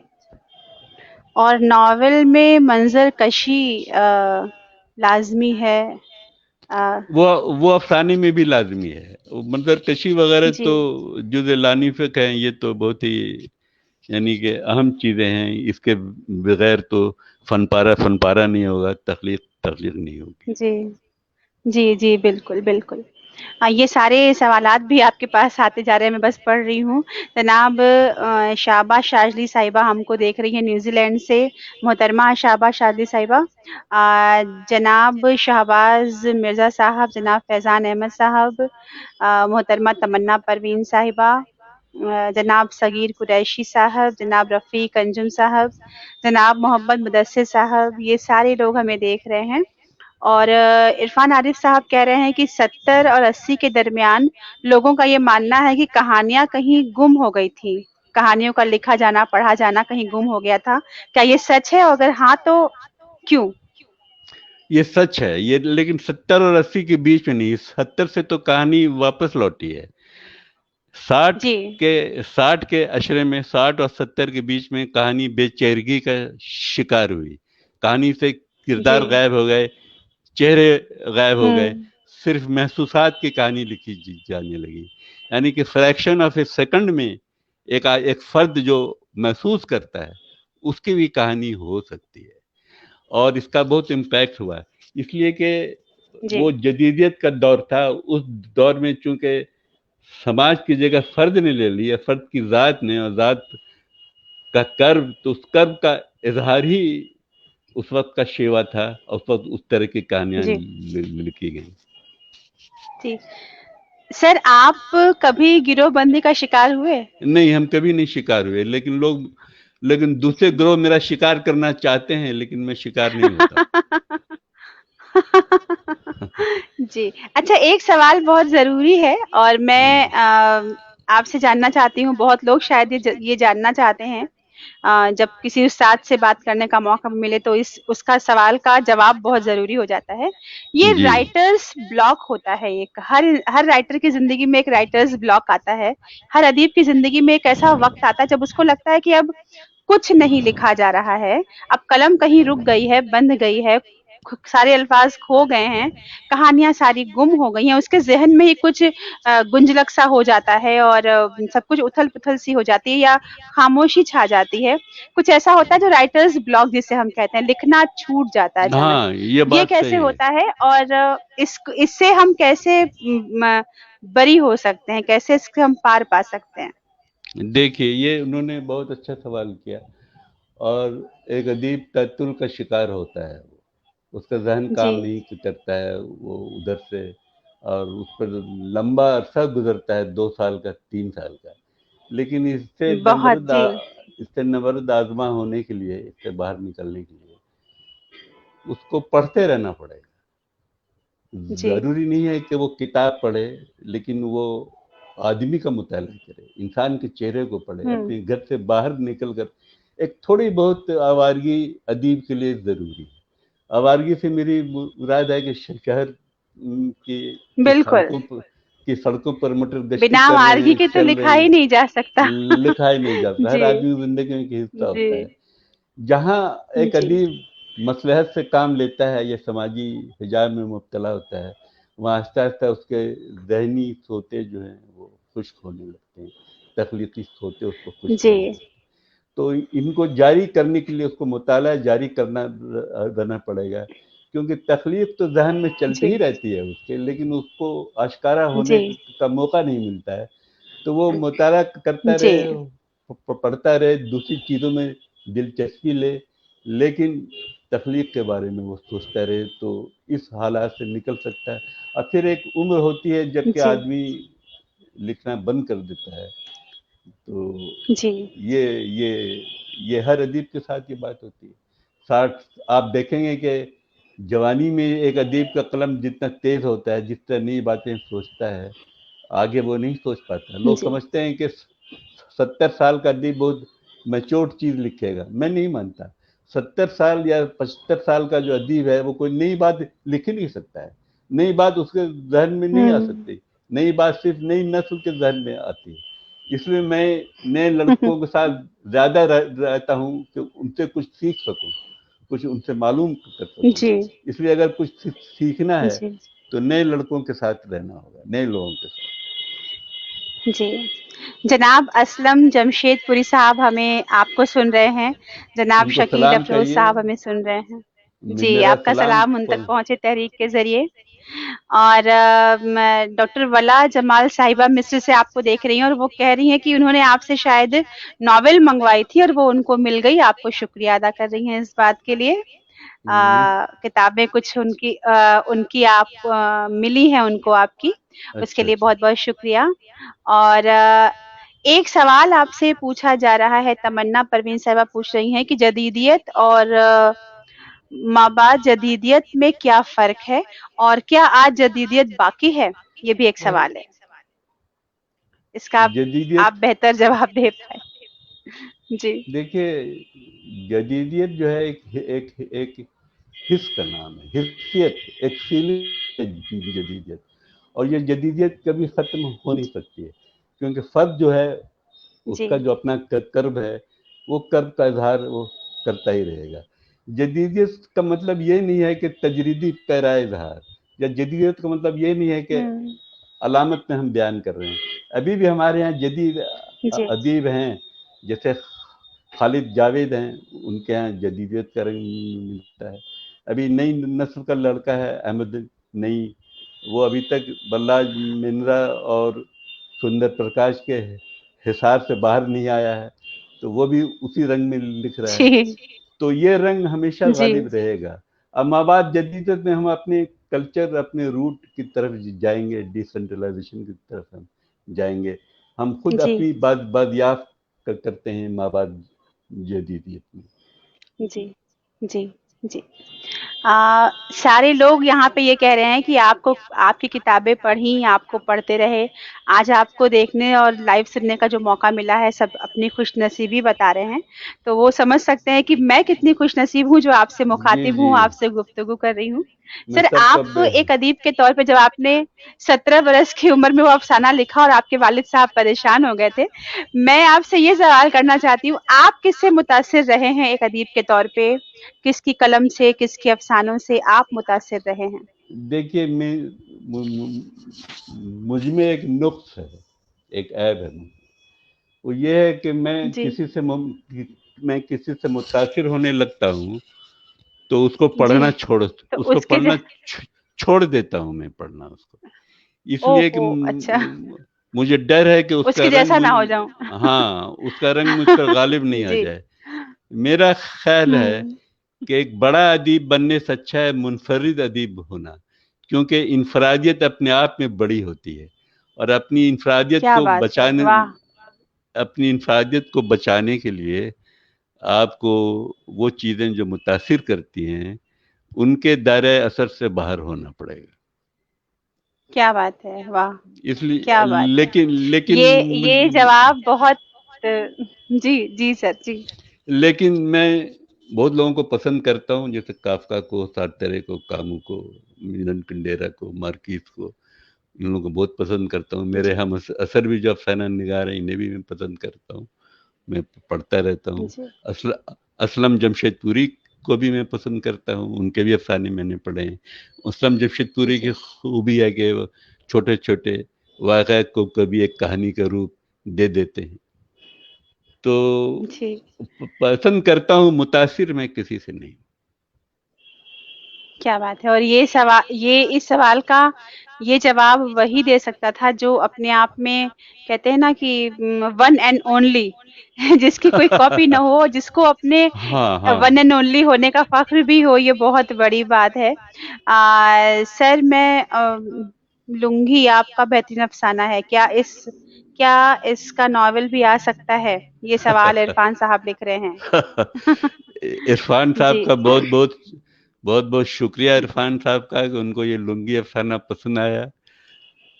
اور ناول میں منظر کشی لازمی ہے. وہ افسانے میں بھی لازمی ہے. منظر کشی وغیرہ جی تو جز لانفق ہیں, یہ تو بہت ہی یعنی کہ اہم چیزیں ہیں. اس کے بغیر تو فن پارا نہیں ہوگا, تخلیق نہیں ہوگی. جی جی جی بالکل بالکل. یہ سارے سوالات بھی آپ کے پاس آتے جا رہے ہیں, میں بس پڑھ رہی ہوں. جناب شابہ شاذلی صاحبہ ہم کو دیکھ رہی ہیں نیوزی لینڈ سے. محترمہ شابہ شاذلی صاحبہ, جناب شہباز مرزا صاحب, جناب فیضان احمد صاحب, محترمہ تمنا پروین صاحبہ, جناب صغیر قریشی صاحب, جناب رفیق انجم صاحب, جناب محمد مدثر صاحب, یہ سارے لوگ ہمیں دیکھ رہے ہیں. اور عرفان عارف صاحب کہہ رہے ہیں کہ 70 اور 80 کے درمیان لوگوں کا یہ ماننا ہے کہ کہانیاں کہیں گم ہو گئی تھیں, کہانیوں کا لکھا جانا, پڑھا جانا کہیں گم ہو گیا تھا. کیا یہ سچ ہے؟ اگر ہاں تو کیوں؟ یہ سچ ہے یہ, لیکن 70 اور 80 کے بیچ میں نہیں. 70 سے تو کہانی واپس لوٹی ہے. 60 جی کے عشرے میں, 60 اور 70 کے بیچ میں کہانی بے چہرگی کا شکار ہوئی. کہانی سے کردار جی غائب ہو گئے, چہرے غائب ہو گئے, ہوں صرف محسوسات کی کہانی لکھی جانے لگی. یعنی کہ فریکشن آف اے سیکنڈ میں ایک فرد جو محسوس کرتا ہے اس کی بھی کہانی ہو سکتی ہے. اور اس کا بہت امپیکٹ ہوا, اس لیے کہ جی وہ جدیدیت کا دور تھا. اس دور میں چونکہ سماج کی جگہ فرد نے لے لی ہے, فرد کی ذات نے, اور ذات کا کرب, تو اس کرب کا اظہار ہی اس وقت کا شیوا تھا. اس وقت اس طرح کی کہانیاں جی لکھی گئی. جی. سر آپ کبھی گروہ بندی کا شکار ہوئے؟ نہیں, ہم کبھی نہیں شکار ہوئے, لیکن دوسرے گروہ میرا شکار کرنا چاہتے ہیں, لیکن میں شکار نہیں ہوتا. جی اچھا, ایک سوال بہت ضروری ہے اور میں آپ سے جاننا چاہتی ہوں, بہت لوگ شاید یہ جاننا چاہتے ہیں. جب کسی استاد سے بات کرنے کا موقع ملے تو اس کا سوال کا جواب بہت ضروری ہو جاتا ہے. یہ جی رائٹرز بلاک ہوتا ہے, ایک ہر رائٹر کی زندگی میں ایک رائٹرز بلاک آتا ہے. ہر ادیب کی زندگی میں ایک ایسا وقت آتا ہے جب اس کو لگتا ہے کہ اب کچھ نہیں لکھا جا رہا ہے, اب قلم کہیں رک گئی ہے, بند گئی ہے, सारे अल्फाज खो गए हैं, कहानियां सारी गुम हो गई हैं, उसके जहन में ही कुछ गुंजलक सा हो जाता है और सब कुछ उथल पुथल सी हो जाती है या खामोशी छा जाती है। कुछ ऐसा होता है जो राइटर्स ब्लॉक जिसे हम कहते हैं, लिखना छूट जाता है अचानक। हाँ, ये ये बात कैसे सही है। होता है और इससे हम कैसे बरी हो सकते हैं, कैसे इससे हम पार पा सकते हैं? देखिए, ये उन्होंने बहुत अच्छा सवाल किया। और एक अदीब तअत्तुल का शिकार होता है, उसका ज़हन जी, काम नहीं करता है, वो उधर से, और उस पर लंबा अरसा गुजरता है, 2 साल का, 3 साल का। लेकिन बहुत जी, इससे नबर्द आजमा होने के लिए, इससे बाहर निकलने के लिए उसको पढ़ते रहना पड़ेगा। जी, ज़रूरी नहीं है कि वो किताब पढ़े, लेकिन वो आदमी का मुताला करे, इंसान के चेहरे को पढ़े, हुँ, अपने घर से बाहर निकल कर। एक थोड़ी बहुत आवारगी अदीब के लिए ज़रूरी है। आवारगी से मेरी मुराद है कि शहर की बिल्कुल। सड़कों पर मोटर गश्ती बिना कर रहे मार्गी हैं, के तो चल रहे लिखा ही हैं, नहीं जा सकता। लिखा ही नहीं जाता। हर जी, आदमी की ज़िंदगी में एक हिस्सा जी, होता है। जहाँ एक जी, अदीब मसलहत से काम लेता है या समाजी हिजाब में मुब्तला होता है, वहाँ आहिस्ता-आहिस्ता उसके ज़हनी सोते जो हैं वो खुश्क होने लगते हैं, तख्लीकी सोते उसको खुश्क जी, होने लगते हैं। तो इनको जारी करने के लिए उसको मुताला जारी करना रहना पड़ेगा, क्योंकि तख्लीक तो ज़हन में चलती जी, ही रहती है उसके, लेकिन उसको आश्कारा जी, होने का मौका नहीं मिलता है। तो वो मुताला करता जी, रहे, पढ़ता रहे, दूसरी चीज़ों में दिलचस्पी ले, लेकिन तख्लीक के बारे में वो सोचता रहे, तो इस हालात से निकल सकता है। और फिर एक उम्र होती है जबकि जी, आदमी लिखना बंद कर देता है। तो जी, ये ये ये हर अदीब के साथ ये बात होती है। साठ आप देखेंगे कि जवानी में एक अदीब का कलम जितना तेज होता है, जिस तरह नई बातें सोचता है, आगे वो नहीं सोच पाता। लोग जी, समझते हैं कि 70 साल का अदीब बहुत मैच्योर्ड चीज लिखेगा, मैं नहीं मानता। 70 साल या 75 साल का जो अदीब है वो कोई नई बात लिख ही नहीं सकता है। नई बात उसके जहन में नहीं आ हुँ। सकती। नई बात सिर्फ नई नस्ल के जहन में आती है। इसलिए मैं नए लड़कों के साथ ज्यादा रहता हूँ कि उनसे कुछ सीख सकूं, कुछ उनसे मालूम कर सकूं। जी, इसलिए अगर कुछ सीखना है जी, तो नए लड़कों के साथ रहना होगा, नए लोगों के साथ। जी। जनाब असलम जमशेदपुरी साहब हमें आपको सुन रहे हैं, जनाब उनको शकील सलाम अफरोज़ कहिए, साहब हमें सुन रहे हैं। जी, मेरा आपका सलाम सलाम उन तक पहुँचे तहरीक के ज़रिए। और मैं डॉक्टर वला जमाल साहिबा मिस्र से आपको देख रही हूँ और वो कह रही हैं कि उन्होंने आपसे शायद नॉवेल मंगवाई थी और वो उनको मिल गई। आपको शुक्रिया अदा कर रही हैं इस बात के लिए। किताबें कुछ उनकी आप मिली हैं उनको आपकी, उसके अच्छा लिए अच्छा। बहुत-बहुत शुक्रिया। और एक सवाल आपसे पूछा जा रहा है, तमन्ना परवीन साहिबा पूछ रही हैं कि जदीदियत और माबाद जदीदियत में क्या फ़र्क है? और क्या आज जदीदियत बाकी है? ये भी एक सवाल है। इसका आप जदीदियत, बेहतर जवाब दे पाएँ। जी, देखिए जदीदियत जो है एक एक हिस्स का नाम है, हिस्सियत, एक फीलिंग है जदीदियत। और ये जदीदियत कभी ख़त्म हो नहीं सकती है, क्योंकि फ़र्द जो है जी, उसका जो अपना कर्ब है, वो कर्ब का इजहार वो करता ही रहेगा। जदीदियत का मतलब ये नहीं है कि तजरीदी पैरा इजहार, या जदीदियत का मतलब ये नहीं है कि हुँ, अलामत में हम बयान कर रहे हैं। अभी भी हमारे यहाँ जदीद जी, अदीब हैं, जैसे खालिद जावेद हैं, उनके यहाँ जदीदियत का रंग मिलता है। अभी नई नस्ल का लड़का है अहमद नई, वो अभी तक बल्लाज मिनरा और सुंदर प्रकाश के हिसार से बाहर नहीं आया है, तो वो भी उसी रंग में लिख रहा है। जी, तो ये रंग हमेशा जी, गालिब रहेगा। अब माबाद जदीदत में हम अपने कल्चर, अपने रूट की तरफ जाएंगे, डिसेंट्रलाइजेशन की तरफ हम जाएंगे। हम खुद जी। अपनी बादियाफ करते हैं माबाद जदीदियत में। जी, जी, जी। सारे लोग यहाँ पे ये कह रहे हैं कि आपको आपकी किताबें पढ़ी, आपको पढ़ते रहे। आज आपको देखने और लाइव सुनने का जो मौका मिला है, सब अपनी खुशनसीबी बता रहे हैं। तो वो समझ सकते हैं कि मैं कितनी खुशनसीब हूँ जो आपसे जी मुखातिब जी। हूँ, आपसे गुफ्तगू कर रही हूँ। मैं सर सबका आप एक अदीब के तौर पे जब आपने 17 बरस की उम्र में वो अफसाना लिखा और आपके वालिद साहब परेशान हो गए थे, मैं आपसे ये सवाल करना चाहती हूँ, आप किससे मुतासिर रहे हैं एक अदीब के तौर पे? किसकी कलम से, किसके अफसानों से आप मुतासिर रहे हैं? देखिए, मुझ में एक नुक्स है, एक ऐब है। वो ये है कि जी, मैं किसी से मुतासिर होने लगता हूँ तो उसको जी। पढ़ना तो उसको उसके ज छोड़ देता हूँ मैं पढ़ना उसको, इसलिए कि ओहो! अच्छा, मुझे डर है कि उसका उसके रंग जैसा मुझ ना हो जाऊँ। हाँ, उसका रंग मुझ पर गालिब नहीं आ जी। जाए। मेरा ख्याल है हुँ, कि एक बड़ा अदीब बनने से अच्छा है मुनफरिद अदीब होना, क्योंकि इनफरादियत अपने आप में बड़ी होती है और क्या बात है! वाह! अपनी इनफरादियत को बचाने के लिए आपको वो चीज़ें जो मुतासिर करती हैं, उनके दायरे असर से बाहर होना पड़ेगा। क्या बात है! वाह! इसलिए क्या बात है! लेकिन लेकिन ये जवाब बहुत जी, जी सर, जी। लेकिन मैं बहुत लोगों को पसंद करता हूँ, जैसे काफका को, सार्त्रे को, कामू को, मिलन कुंडेरा को, मार्किस को, इन लोगों को बहुत पसंद करता हूँ। मेरे जी, हम असर भी जो अफसाना निगार हैं, इन्हें भी मैं पसंद करता हूँ, मैं पढ़ता रहता हूँ। जी, असल असलम जमशेदपुरी को भी मैं पसंद करता हूँ, उनके भी अफसाने मैंने पढ़े हैं। असलम जमशेदपुरी की जी, खूबी है कि वो छोटे छोटे वाक़या को कभी एक कहानी का रूप दे देते हैं। तो जी। पसंद करता हूँ, मुतासिर मैं किसी से नहीं। क्या बात है! और ये इस सवाल का ये जवाब वही दे सकता था जो अपने आप में कहते हैं ना कि वन एंड ओनली जिसकी कोई कॉपी ना हो, जिसको अपने हाँ, वन हाँ। एंड ओनली होने का फख्र भी हो, ये बहुत बड़ी बात है। सर मैं लुंगी आपका बेहतरीन अफसाना है। क्या इसका नॉवेल भी आ सकता है? ये सवाल इरफान साहब लिख रहे हैं। इरफान साहब जी, का बहुत बहुत शुक्रिया इरफान साहब का कि उनको ये लुंगी अफसाना पसंद आया,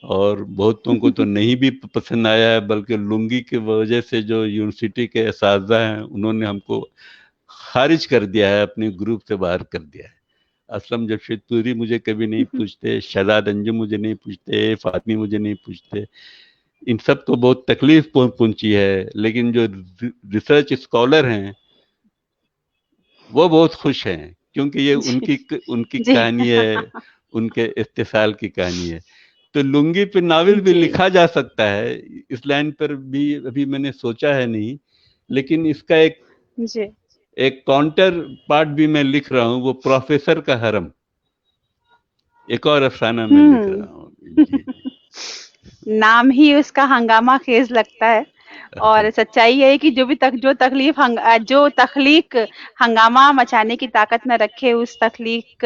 और बहुतों को तो नहीं भी पसंद आया है, बल्कि लुंगी की वजह से जो यूनिवर्सिटी के असातिज़ा हैं उन्होंने हमको खारिज कर दिया है, अपने ग्रुप से बाहर कर दिया है। असलम जमशेदपुरी मुझे कभी नहीं पूछते, शहजाद अंजुम मुझे नहीं पूछते, फातमी मुझे नहीं पूछते। इन सब को बहुत तकलीफ पहुंची है, लेकिन जो रिसर्च स्कॉलर हैं वो बहुत खुश हैं, क्योंकि ये जी, उनकी जी, कहानी है, उनके इस्तेसाल की कहानी है। तो लुंगी पे नावल भी जी, लिखा जा सकता है, इस लाइन पर भी अभी मैंने सोचा है नहीं, लेकिन इसका जी। एक काउंटर पार्ट भी मैं लिख रहा हूँ, वो प्रोफेसर का हरम, एक और अफसाना मैं लिख हुँ। रहा हूँ। जी, नाम ही उसका हंगामा खेज लगता है और सच्चाई ये है कि जो तख्लीक हंगामा मचाने की ताकत न रखे, उस तख्लीक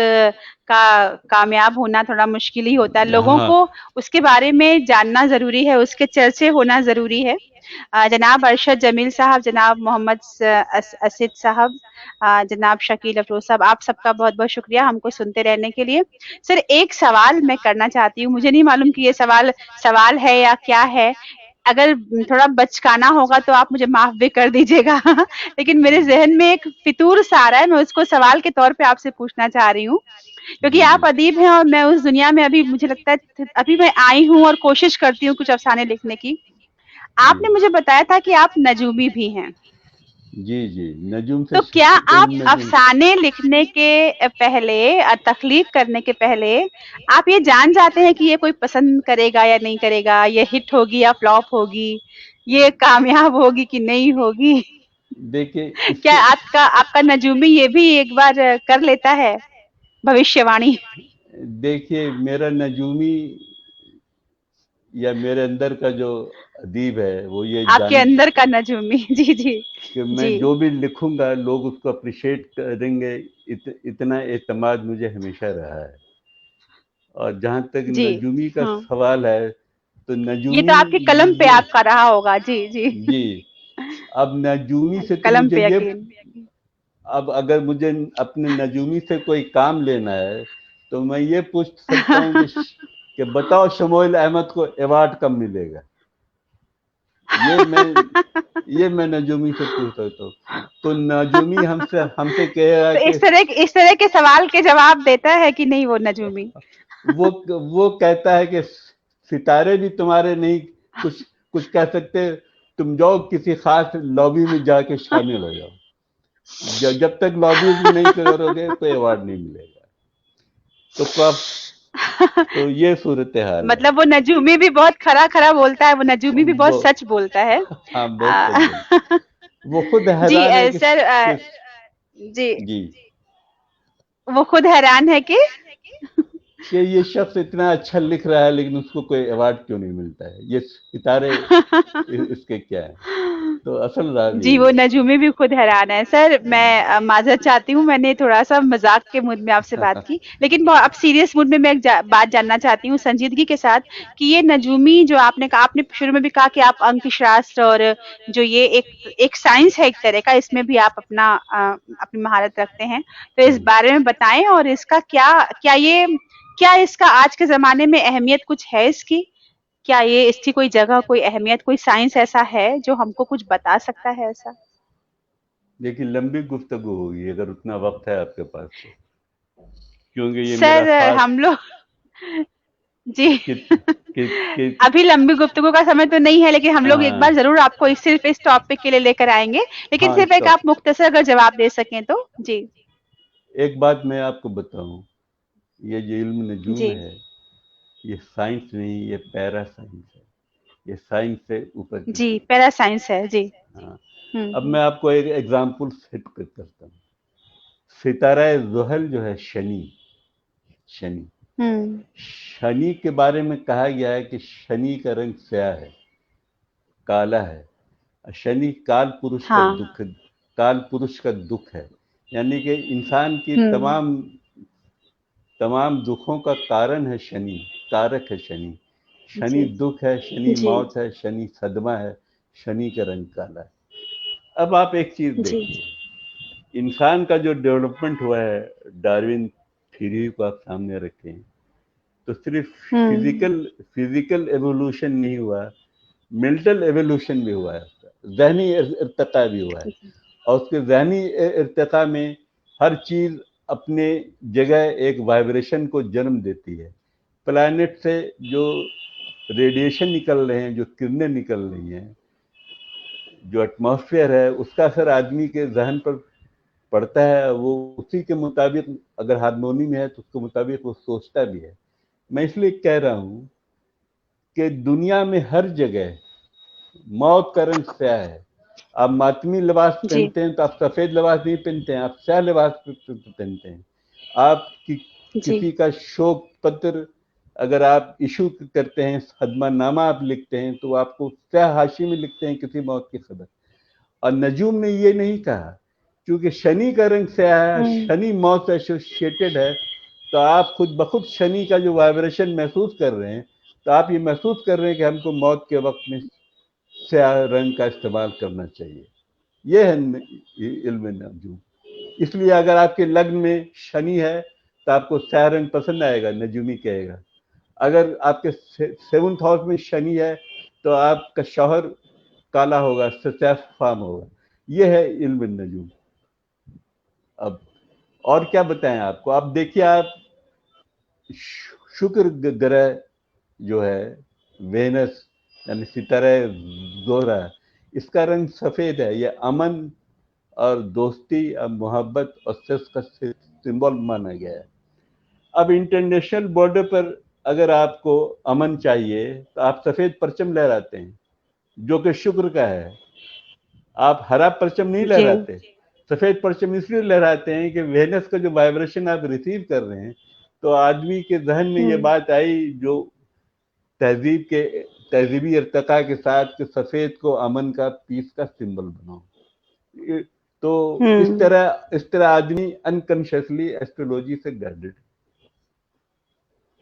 का कामयाब होना थोड़ा मुश्किल ही होता है। लोगों हाँ। को उसके बारे में जानना ज़रूरी है, उसके चर्चे होना ज़रूरी है। जनाब अरशद जमील साहब, जनाब मोहम्मद असिद साहब, जनाब शकील अफरोज साहब, आप सबका बहुत-बहुत शुक्रिया हमको सुनते रहने के लिए। सर एक सवाल मैं करना चाहती हूँ, मुझे नहीं मालूम कि ये सवाल सवाल है या क्या है। अगर थोड़ा बचकाना होगा तो आप मुझे माफ भी कर दीजिएगा लेकिन मेरे जहन में एक फितूर सा आ रहा है, मैं उसको सवाल के तौर पे आपसे पूछना चाह रही हूँ, क्योंकि जी, आप जी, अदीब हैं और मैं उस दुनिया में अभी मुझे लगता है अभी मैं आई हूँ और कोशिश करती हूँ कुछ अफसाने लिखने की। जी, आपने मुझे बताया था कि आप नजूमी भी हैं, जी, जी, नजूम से तो क्या आप नजूम। अफसाने लिखने के पहले तख्लीक करने के पहले आप ये जान जाते हैं कि ये कोई पसंद करेगा या नहीं करेगा, ये हिट होगी या फ्लॉप होगी, ये कामयाब होगी कि नहीं होगी? देखिए क्या इसके आपका आपका नजूमी ये भी एक बार कर लेता है भविष्यवाणी? देखिए मेरा नजूमी या मेरे अंदर का जो अदीब है वो ये आपके जान अंदर का नजूमी जी, जी, कि मैं जी, जो भी लिखूंगा लोग उसको अप्रिशिएट करेंगे, इतना एतमाद मुझे हमेशा रहा है। और जहाँ तक जी, नजूमी का हाँ। सवाल है, तो ये तो नजूमी आपकी कलम पे ये आपका रहा होगा। जी, जी। जी, अब नजूमी से तो कलम मुझे पे ये यकीन। अब अगर मुझे अपने नजूमी से कोई काम लेना है तो मैं ये पूछ सकता हूँ कि बताओ शमोइल अहमद को अवार्ड कब मिलेगा। ये मैं नजूमी से पूछ सकता हूँ। तो नजूमी हमसे कहेगा तो कि इस तरह के सवाल के जवाब देता है कि नहीं वो नजूमी? वो कहता है कि सितारे भी तुम्हारे नहीं कुछ कुछ कह सकते, तुम जाओ किसी खास लॉबी में जाके शामिल हो जाओ। जब तक लॉबीज नहीं करोगे कोई अवार्ड नहीं मिलेगा। तो तो ये सूरत हाल है। मतलब वो नजूमी भी बहुत खरा खरा बोलता है, वो नजूमी भी बहुत वो सच बोलता है। हाँ, बहुत सच आ, बोल। वो खुद जी हैरान है सर, कि जी जी वो खुद हैरान है कि कि ये शख्स इतना अच्छा लिख रहा है लेकिन उसको कोई अवार्ड क्यों नहीं मिलता है, ये सितारे इसके क्या है। तो असल राज जी, यही वो है। नजूमी भी खुद हैरान है। सर, मैं माज़रत चाहती हूँ, मैंने थोड़ा-सा मज़ाक के मूड में आपसे बात की, लेकिन अब सीरियस मूड में मैं एक बात जानना चाहती हूँ संजीदगी के साथ, कि ये नजूमी जो आपने कहा, आपने शुरू में भी कहा कि आप अंकशास्त्र और जो ये एक साइंस है एक तरह का, इसमें भी आप अपनी महारत रखते हैं। तो इस जी बारे में बताएँ, और इसका क्या इसका आज के ज़माने में अहमियत कुछ है इसकी? क्या ये इसकी कोई जगह, कोई अहमियत, कोई साइंस ऐसा है जो हमको कुछ बता सकता है ऐसा? देखिए, लंबी गुफ्तगू होगी अगर उतना वक्त है आपके पास तो, क्योंकि ये मेरा सर, खास हम लोग जी कि, कि अभी लंबी गुफ्तगू का समय तो नहीं है, लेकिन हम लोग एक हाँ बार जरूर आपको सिर्फ इस टॉपिक के लिए लेकर आएंगे, लेकिन हाँ सिर्फ एक श्योर। आप मुख्तसर अगर जवाब दे सकें तो। जी। एक बात मैं आपको बताऊं, ये जो इल्म नजूम जी। है ये साइंस नहीं, ये पैरा साइंस है। ये साइंस से ऊपर की जी, चीज पैरा साइंस है जी। है। हाँ। अब हम्म। मैं आपको एक एग्जांपल सेट करता हूँ। सितारा जुहल जो है शनि, शनि हम्म। शनि के बारे में कहा गया है कि शनि का रंग स्याह है, काला है। शनि हाँ। काल पुरुष का दुख है। यानी कि इंसान की हम्म। तमाम तमाम दुखों का कारण है शनि, कारक है शनि। शनि जी। दुख है, शनि जी। मौत है, शनि सदमा है, शनि का रंग काला है। अब आप एक चीज जी। देखिए, इंसान का जो डेवलपमेंट हुआ है, डार्विन थ्योरी को आप सामने रखें तो सिर्फ हम्म। फिजिकल फिजिकल एवोल्यूशन नहीं हुआ, मेंटल एवोल्यूशन भी हुआ है, उसका जहनी इर्तका भी हुआ है। और उसके जहनी इर्तका में हर चीज अपने जगह एक वाइब्रेशन को जन्म देती है। प्लैनेट से जो रेडिएशन निकल रहे हैं, जो किरणें निकल रही हैं, जो एटमॉस्फेयर है, उसका असर आदमी के जहन पर पड़ता है। वो उसी के मुताबिक, अगर हारमोनी में है तो उसके मुताबिक वो सोचता भी है। मैं इसलिए कह रहा हूं कि दुनिया में हर जगह मौत का रंग स्याह है। आप मातमी लिबास जी। पहनते हैं तो आप सफेद लिबास नहीं पहनते हैं, आप स्याह लिबास पहनते हैं। आप जी। किसी का शोक पत्र अगर आप इशू करते हैं, सदमानामा आप लिखते हैं, तो आपको स्याह हाशी में लिखते हैं किसी मौत की खबर। और नजूम ने ये नहीं कहा, क्योंकि शनि का रंग स्याह है, हम्म। शनि मौत से एसोसिएटेड है। तो आप खुद बखुद शनि का जो वाइब्रेशन महसूस कर रहे हैं, तो आप ये महसूस कर रहे हैं कि हमको मौत के वक्त में स्याह रंग का इस्तेमाल करना चाहिए। ये है इल्म नजूम। इसलिए अगर आपके लग्न में शनि है तो आपको स्याह रंग पसंद आएगा, नजूमी कहेगा। अगर आपके सेवंथ हाउस में शनि है तो आपका शौहर काला होगा, सफेद फार्म होगा। ये है इल्म नजूम। अब और क्या बताएं आपको। आप देखिए, आप शुक्र ग्रह जो है, वेनस यानी सितारा जोहरा, इसका रंग सफेद है। ये अमन और दोस्ती और मोहब्बत और सेक्स का सिंबल माना गया है। अब इंटरनेशनल बॉर्डर पर अगर आपको अमन चाहिए तो आप सफेद परचम लहराते हैं, जो कि शुक्र का है। आप हरा परचम नहीं जी। लहराते। सफेद परचम इसलिए लहराते हैं कि वेनस का जो वाइब्रेशन आप रिसीव कर रहे हैं, तो आदमी के जहन में ये हम्म। बात आई जो तहजीब के तहजीबी इर्तका के साथ, कि सफेद को अमन का पीस का सिंबल बनाओ। तो हम्म। इस तरह आदमी अनकॉन्शियसली एस्ट्रोलॉजी से गाइडेड।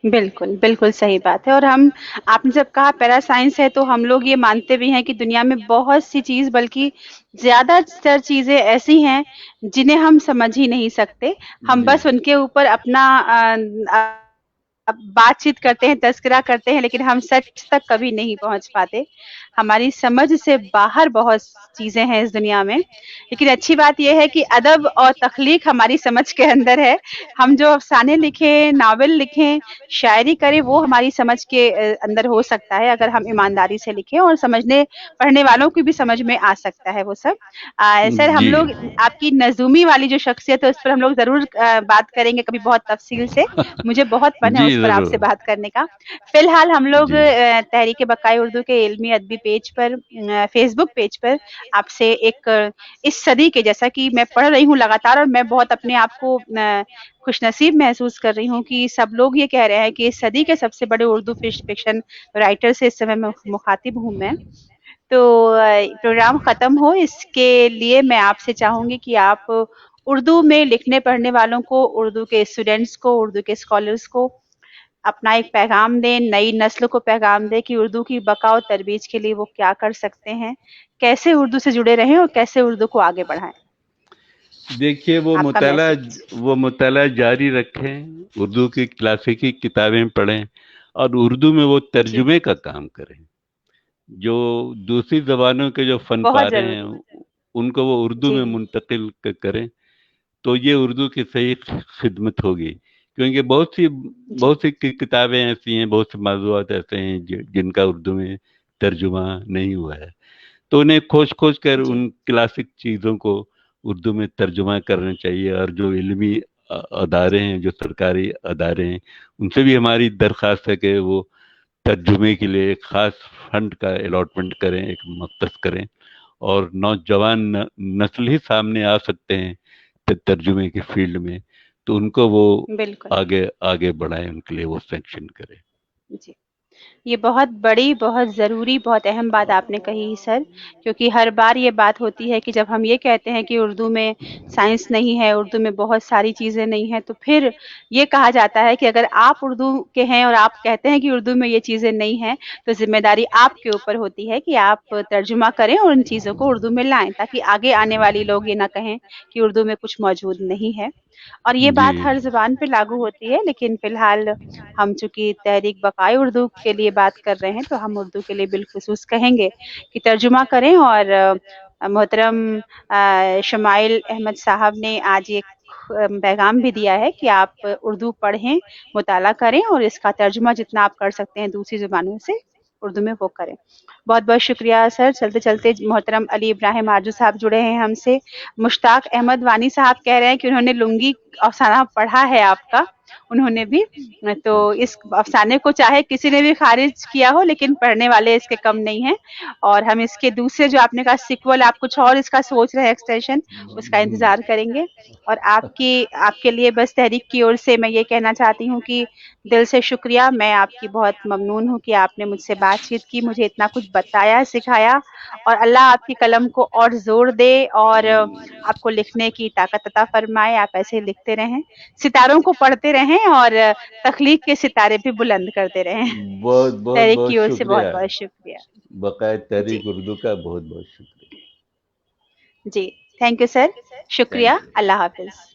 बिल्कुल, बिल्कुल सही बात है। और हम आपने जब कहा पैरा साइंस है, तो हम लोग ये मानते भी हैं कि दुनिया में बहुत सी चीज़, बल्कि ज़्यादातर चीज़ें ऐसी हैं जिन्हें हम समझ ही नहीं सकते। हम जी बस उनके ऊपर अपना अब बातचीत करते हैं, तज़किरा करते हैं, लेकिन हम सच तक कभी नहीं पहुँच पाते। हमारी समझ से बाहर बहुत चीज़ें हैं इस दुनिया में, लेकिन अच्छी बात ये है कि अदब और तख्लीक हमारी समझ के अंदर है। हम जो अफ़साने लिखें, नावल लिखें, शायरी करें, वो हमारी समझ के अंदर हो सकता है अगर हम ईमानदारी से लिखें, और समझने पढ़ने वालों की भी समझ में आ सकता है वो सब। सर, हम जी लोग आपकी नज़ूमी वाली जो शख्सियत है उस पर हम लोग ज़रूर बात करेंगे कभी बहुत तफ़सील से। मुझे बहुत मन है जी उस पर आपसे जरूर। बात करने का। फ़िलहाल हम लोग जी तहरीक बक़ाए उर्दू के इल्मी अदबी पेज पर, फ़ेसबुक पेज पर आपसे एक इस सदी के, जैसा कि मैं पढ़ रही हूँ लगातार और मैं बहुत अपने आप को खुशनसीब महसूस कर रही हूँ कि सब लोग ये कह रहे हैं कि इस सदी के सबसे बड़े उर्दू फ़िक्शन राइटर से इस समय मुखातिब हूँ मैं। तो प्रोग्राम ख़त्म हो इसके लिए मैं आपसे चाहूँगी कि आप उर्दू में लिखने पढ़ने वालों को, उर्दू के स्टूडेंट्स को, उर्दू के स्कॉलर्स को अपना एक पैगाम दें, नई नस्ल को पैगाम दें कि उर्दू की बका और तरबीज के लिए वो क्या कर सकते हैं, कैसे उर्दू से जुड़े रहें और कैसे उर्दू को आगे बढ़ाएं। देखिए, आपका मैसेज। वो मुताला जारी रखें, उर्दू की क्लासिकी किताबें पढ़ें और उर्दू में वो जी, तर्जुमे का काम करें। जो दूसरी जबानों के जो फन बहुत पारे हैं, ज़रूरी। उनको वो उर्दू जी, में मुंतकिल करें, तो ये उर्दू की सही खिदमत होगी। क्योंकि जी, बहुत सी किताबें ऐसी हैं, बहुत से मौज़ूआत ऐसे हैं जिनका उर्दू में तर्जुमा नहीं हुआ है। तो उन्हें खोज खोज कर जी, उन क्लासिक चीज़ों को उर्दू में तर्जुमा करना चाहिए। और जो इल्मी अदारे हैं, जो सरकारी अदारे हैं, उनसे भी हमारी दरख्वास्त है कि वो तर्जुमे के लिए एक खास फंड का अलॉटमेंट करें, एक मख्तस करें। और नौजवान नस्ल ही सामने आ सकते हैं तर्जुमे के फील्ड में, तो उनको वो बिल्कुल। आगे आगे बढ़ाएं, उनके लिए वो सैंक्शन करें। जी। ये बहुत बड़ी, बहुत ज़रूरी, बहुत अहम बात आपने कही सर, क्योंकि हर बार ये बात होती है कि जब हम ये कहते हैं कि उर्दू में साइंस नहीं है, उर्दू में बहुत सारी चीज़ें नहीं हैं, तो फिर ये कहा जाता है कि अगर आप उर्दू के हैं और आप कहते हैं कि उर्दू में ये चीज़ें नहीं हैं, तो ज़िम्मेदारी आपके ऊपर होती है कि आप तर्जुमा करें और उन चीज़ों को उर्दू में लाएँ, ताकि आगे आने वाले लोग ये ना कहें कि उर्दू में कुछ मौजूद नहीं है। और ये जी बात हर ज़ुबान पे लागू होती है, लेकिन फ़िलहाल हम चूँकि तहरीक बक़ाए उर्दू के लिए बात कर रहे हैं, तो हम उर्दू के लिए बिलख़ुसूस कहेंगे कि तर्जुमा करें। और मोहतरम शमाइल अहमद साहब ने आज एक पैगाम भी दिया है कि आप उर्दू पढ़ें, मुताला करें और इसका तर्जुमा जितना आप कर सकते हैं दूसरी ज़ुबानों से, उर्दू में वो करें। बहुत-बहुत शुक्रिया सर। चलते-चलते मोहतरम अली इब्राहिम आरजू साहब जुड़े हैं हमसे। मुश्ताक अहमद वानी साहब कह रहे हैं कि उन्होंने लुंगी अफ़साना पढ़ा है आपका, उन्होंने भी। तो इस अफ़साने को चाहे किसी ने भी ख़ारिज किया हो, लेकिन पढ़ने वाले इसके कम नहीं हैं। और हम इसके दूसरे जो आपने कहा सीक्वल, आप कुछ और इसका सोच रहे हैं एक्सटेंशन, उसका इंतज़ार करेंगे। और आपके लिए बस तहरीक की ओर से मैं ये कहना चाहती हूँ कि दिल से शुक्रिया। मैं आपकी बहुत ममनून हूँ कि आपने मुझसे बातचीत की, मुझे इतना कुछ बताया, सिखाया, और अल्लाह आपकी कलम को और ज़ोर दे और आपको लिखने की ताकत अता फ़रमाए। आप ऐसे ही लिखते रहें, सितारों को पढ़ते रहें और तख़लीक़ के सितारे भी बुलंद करते रहें। बहुत बहुत तहरीक बहुत की ओर से शुक्रिया। बहुत-बहुत शुक्रिया। बकाए जी, तहरीक उर्दू का बहुत बहुत शुक्रिया। जी। Thank you sir. शुक्रिया। Thank you. अल्लाह हाफ़िज़।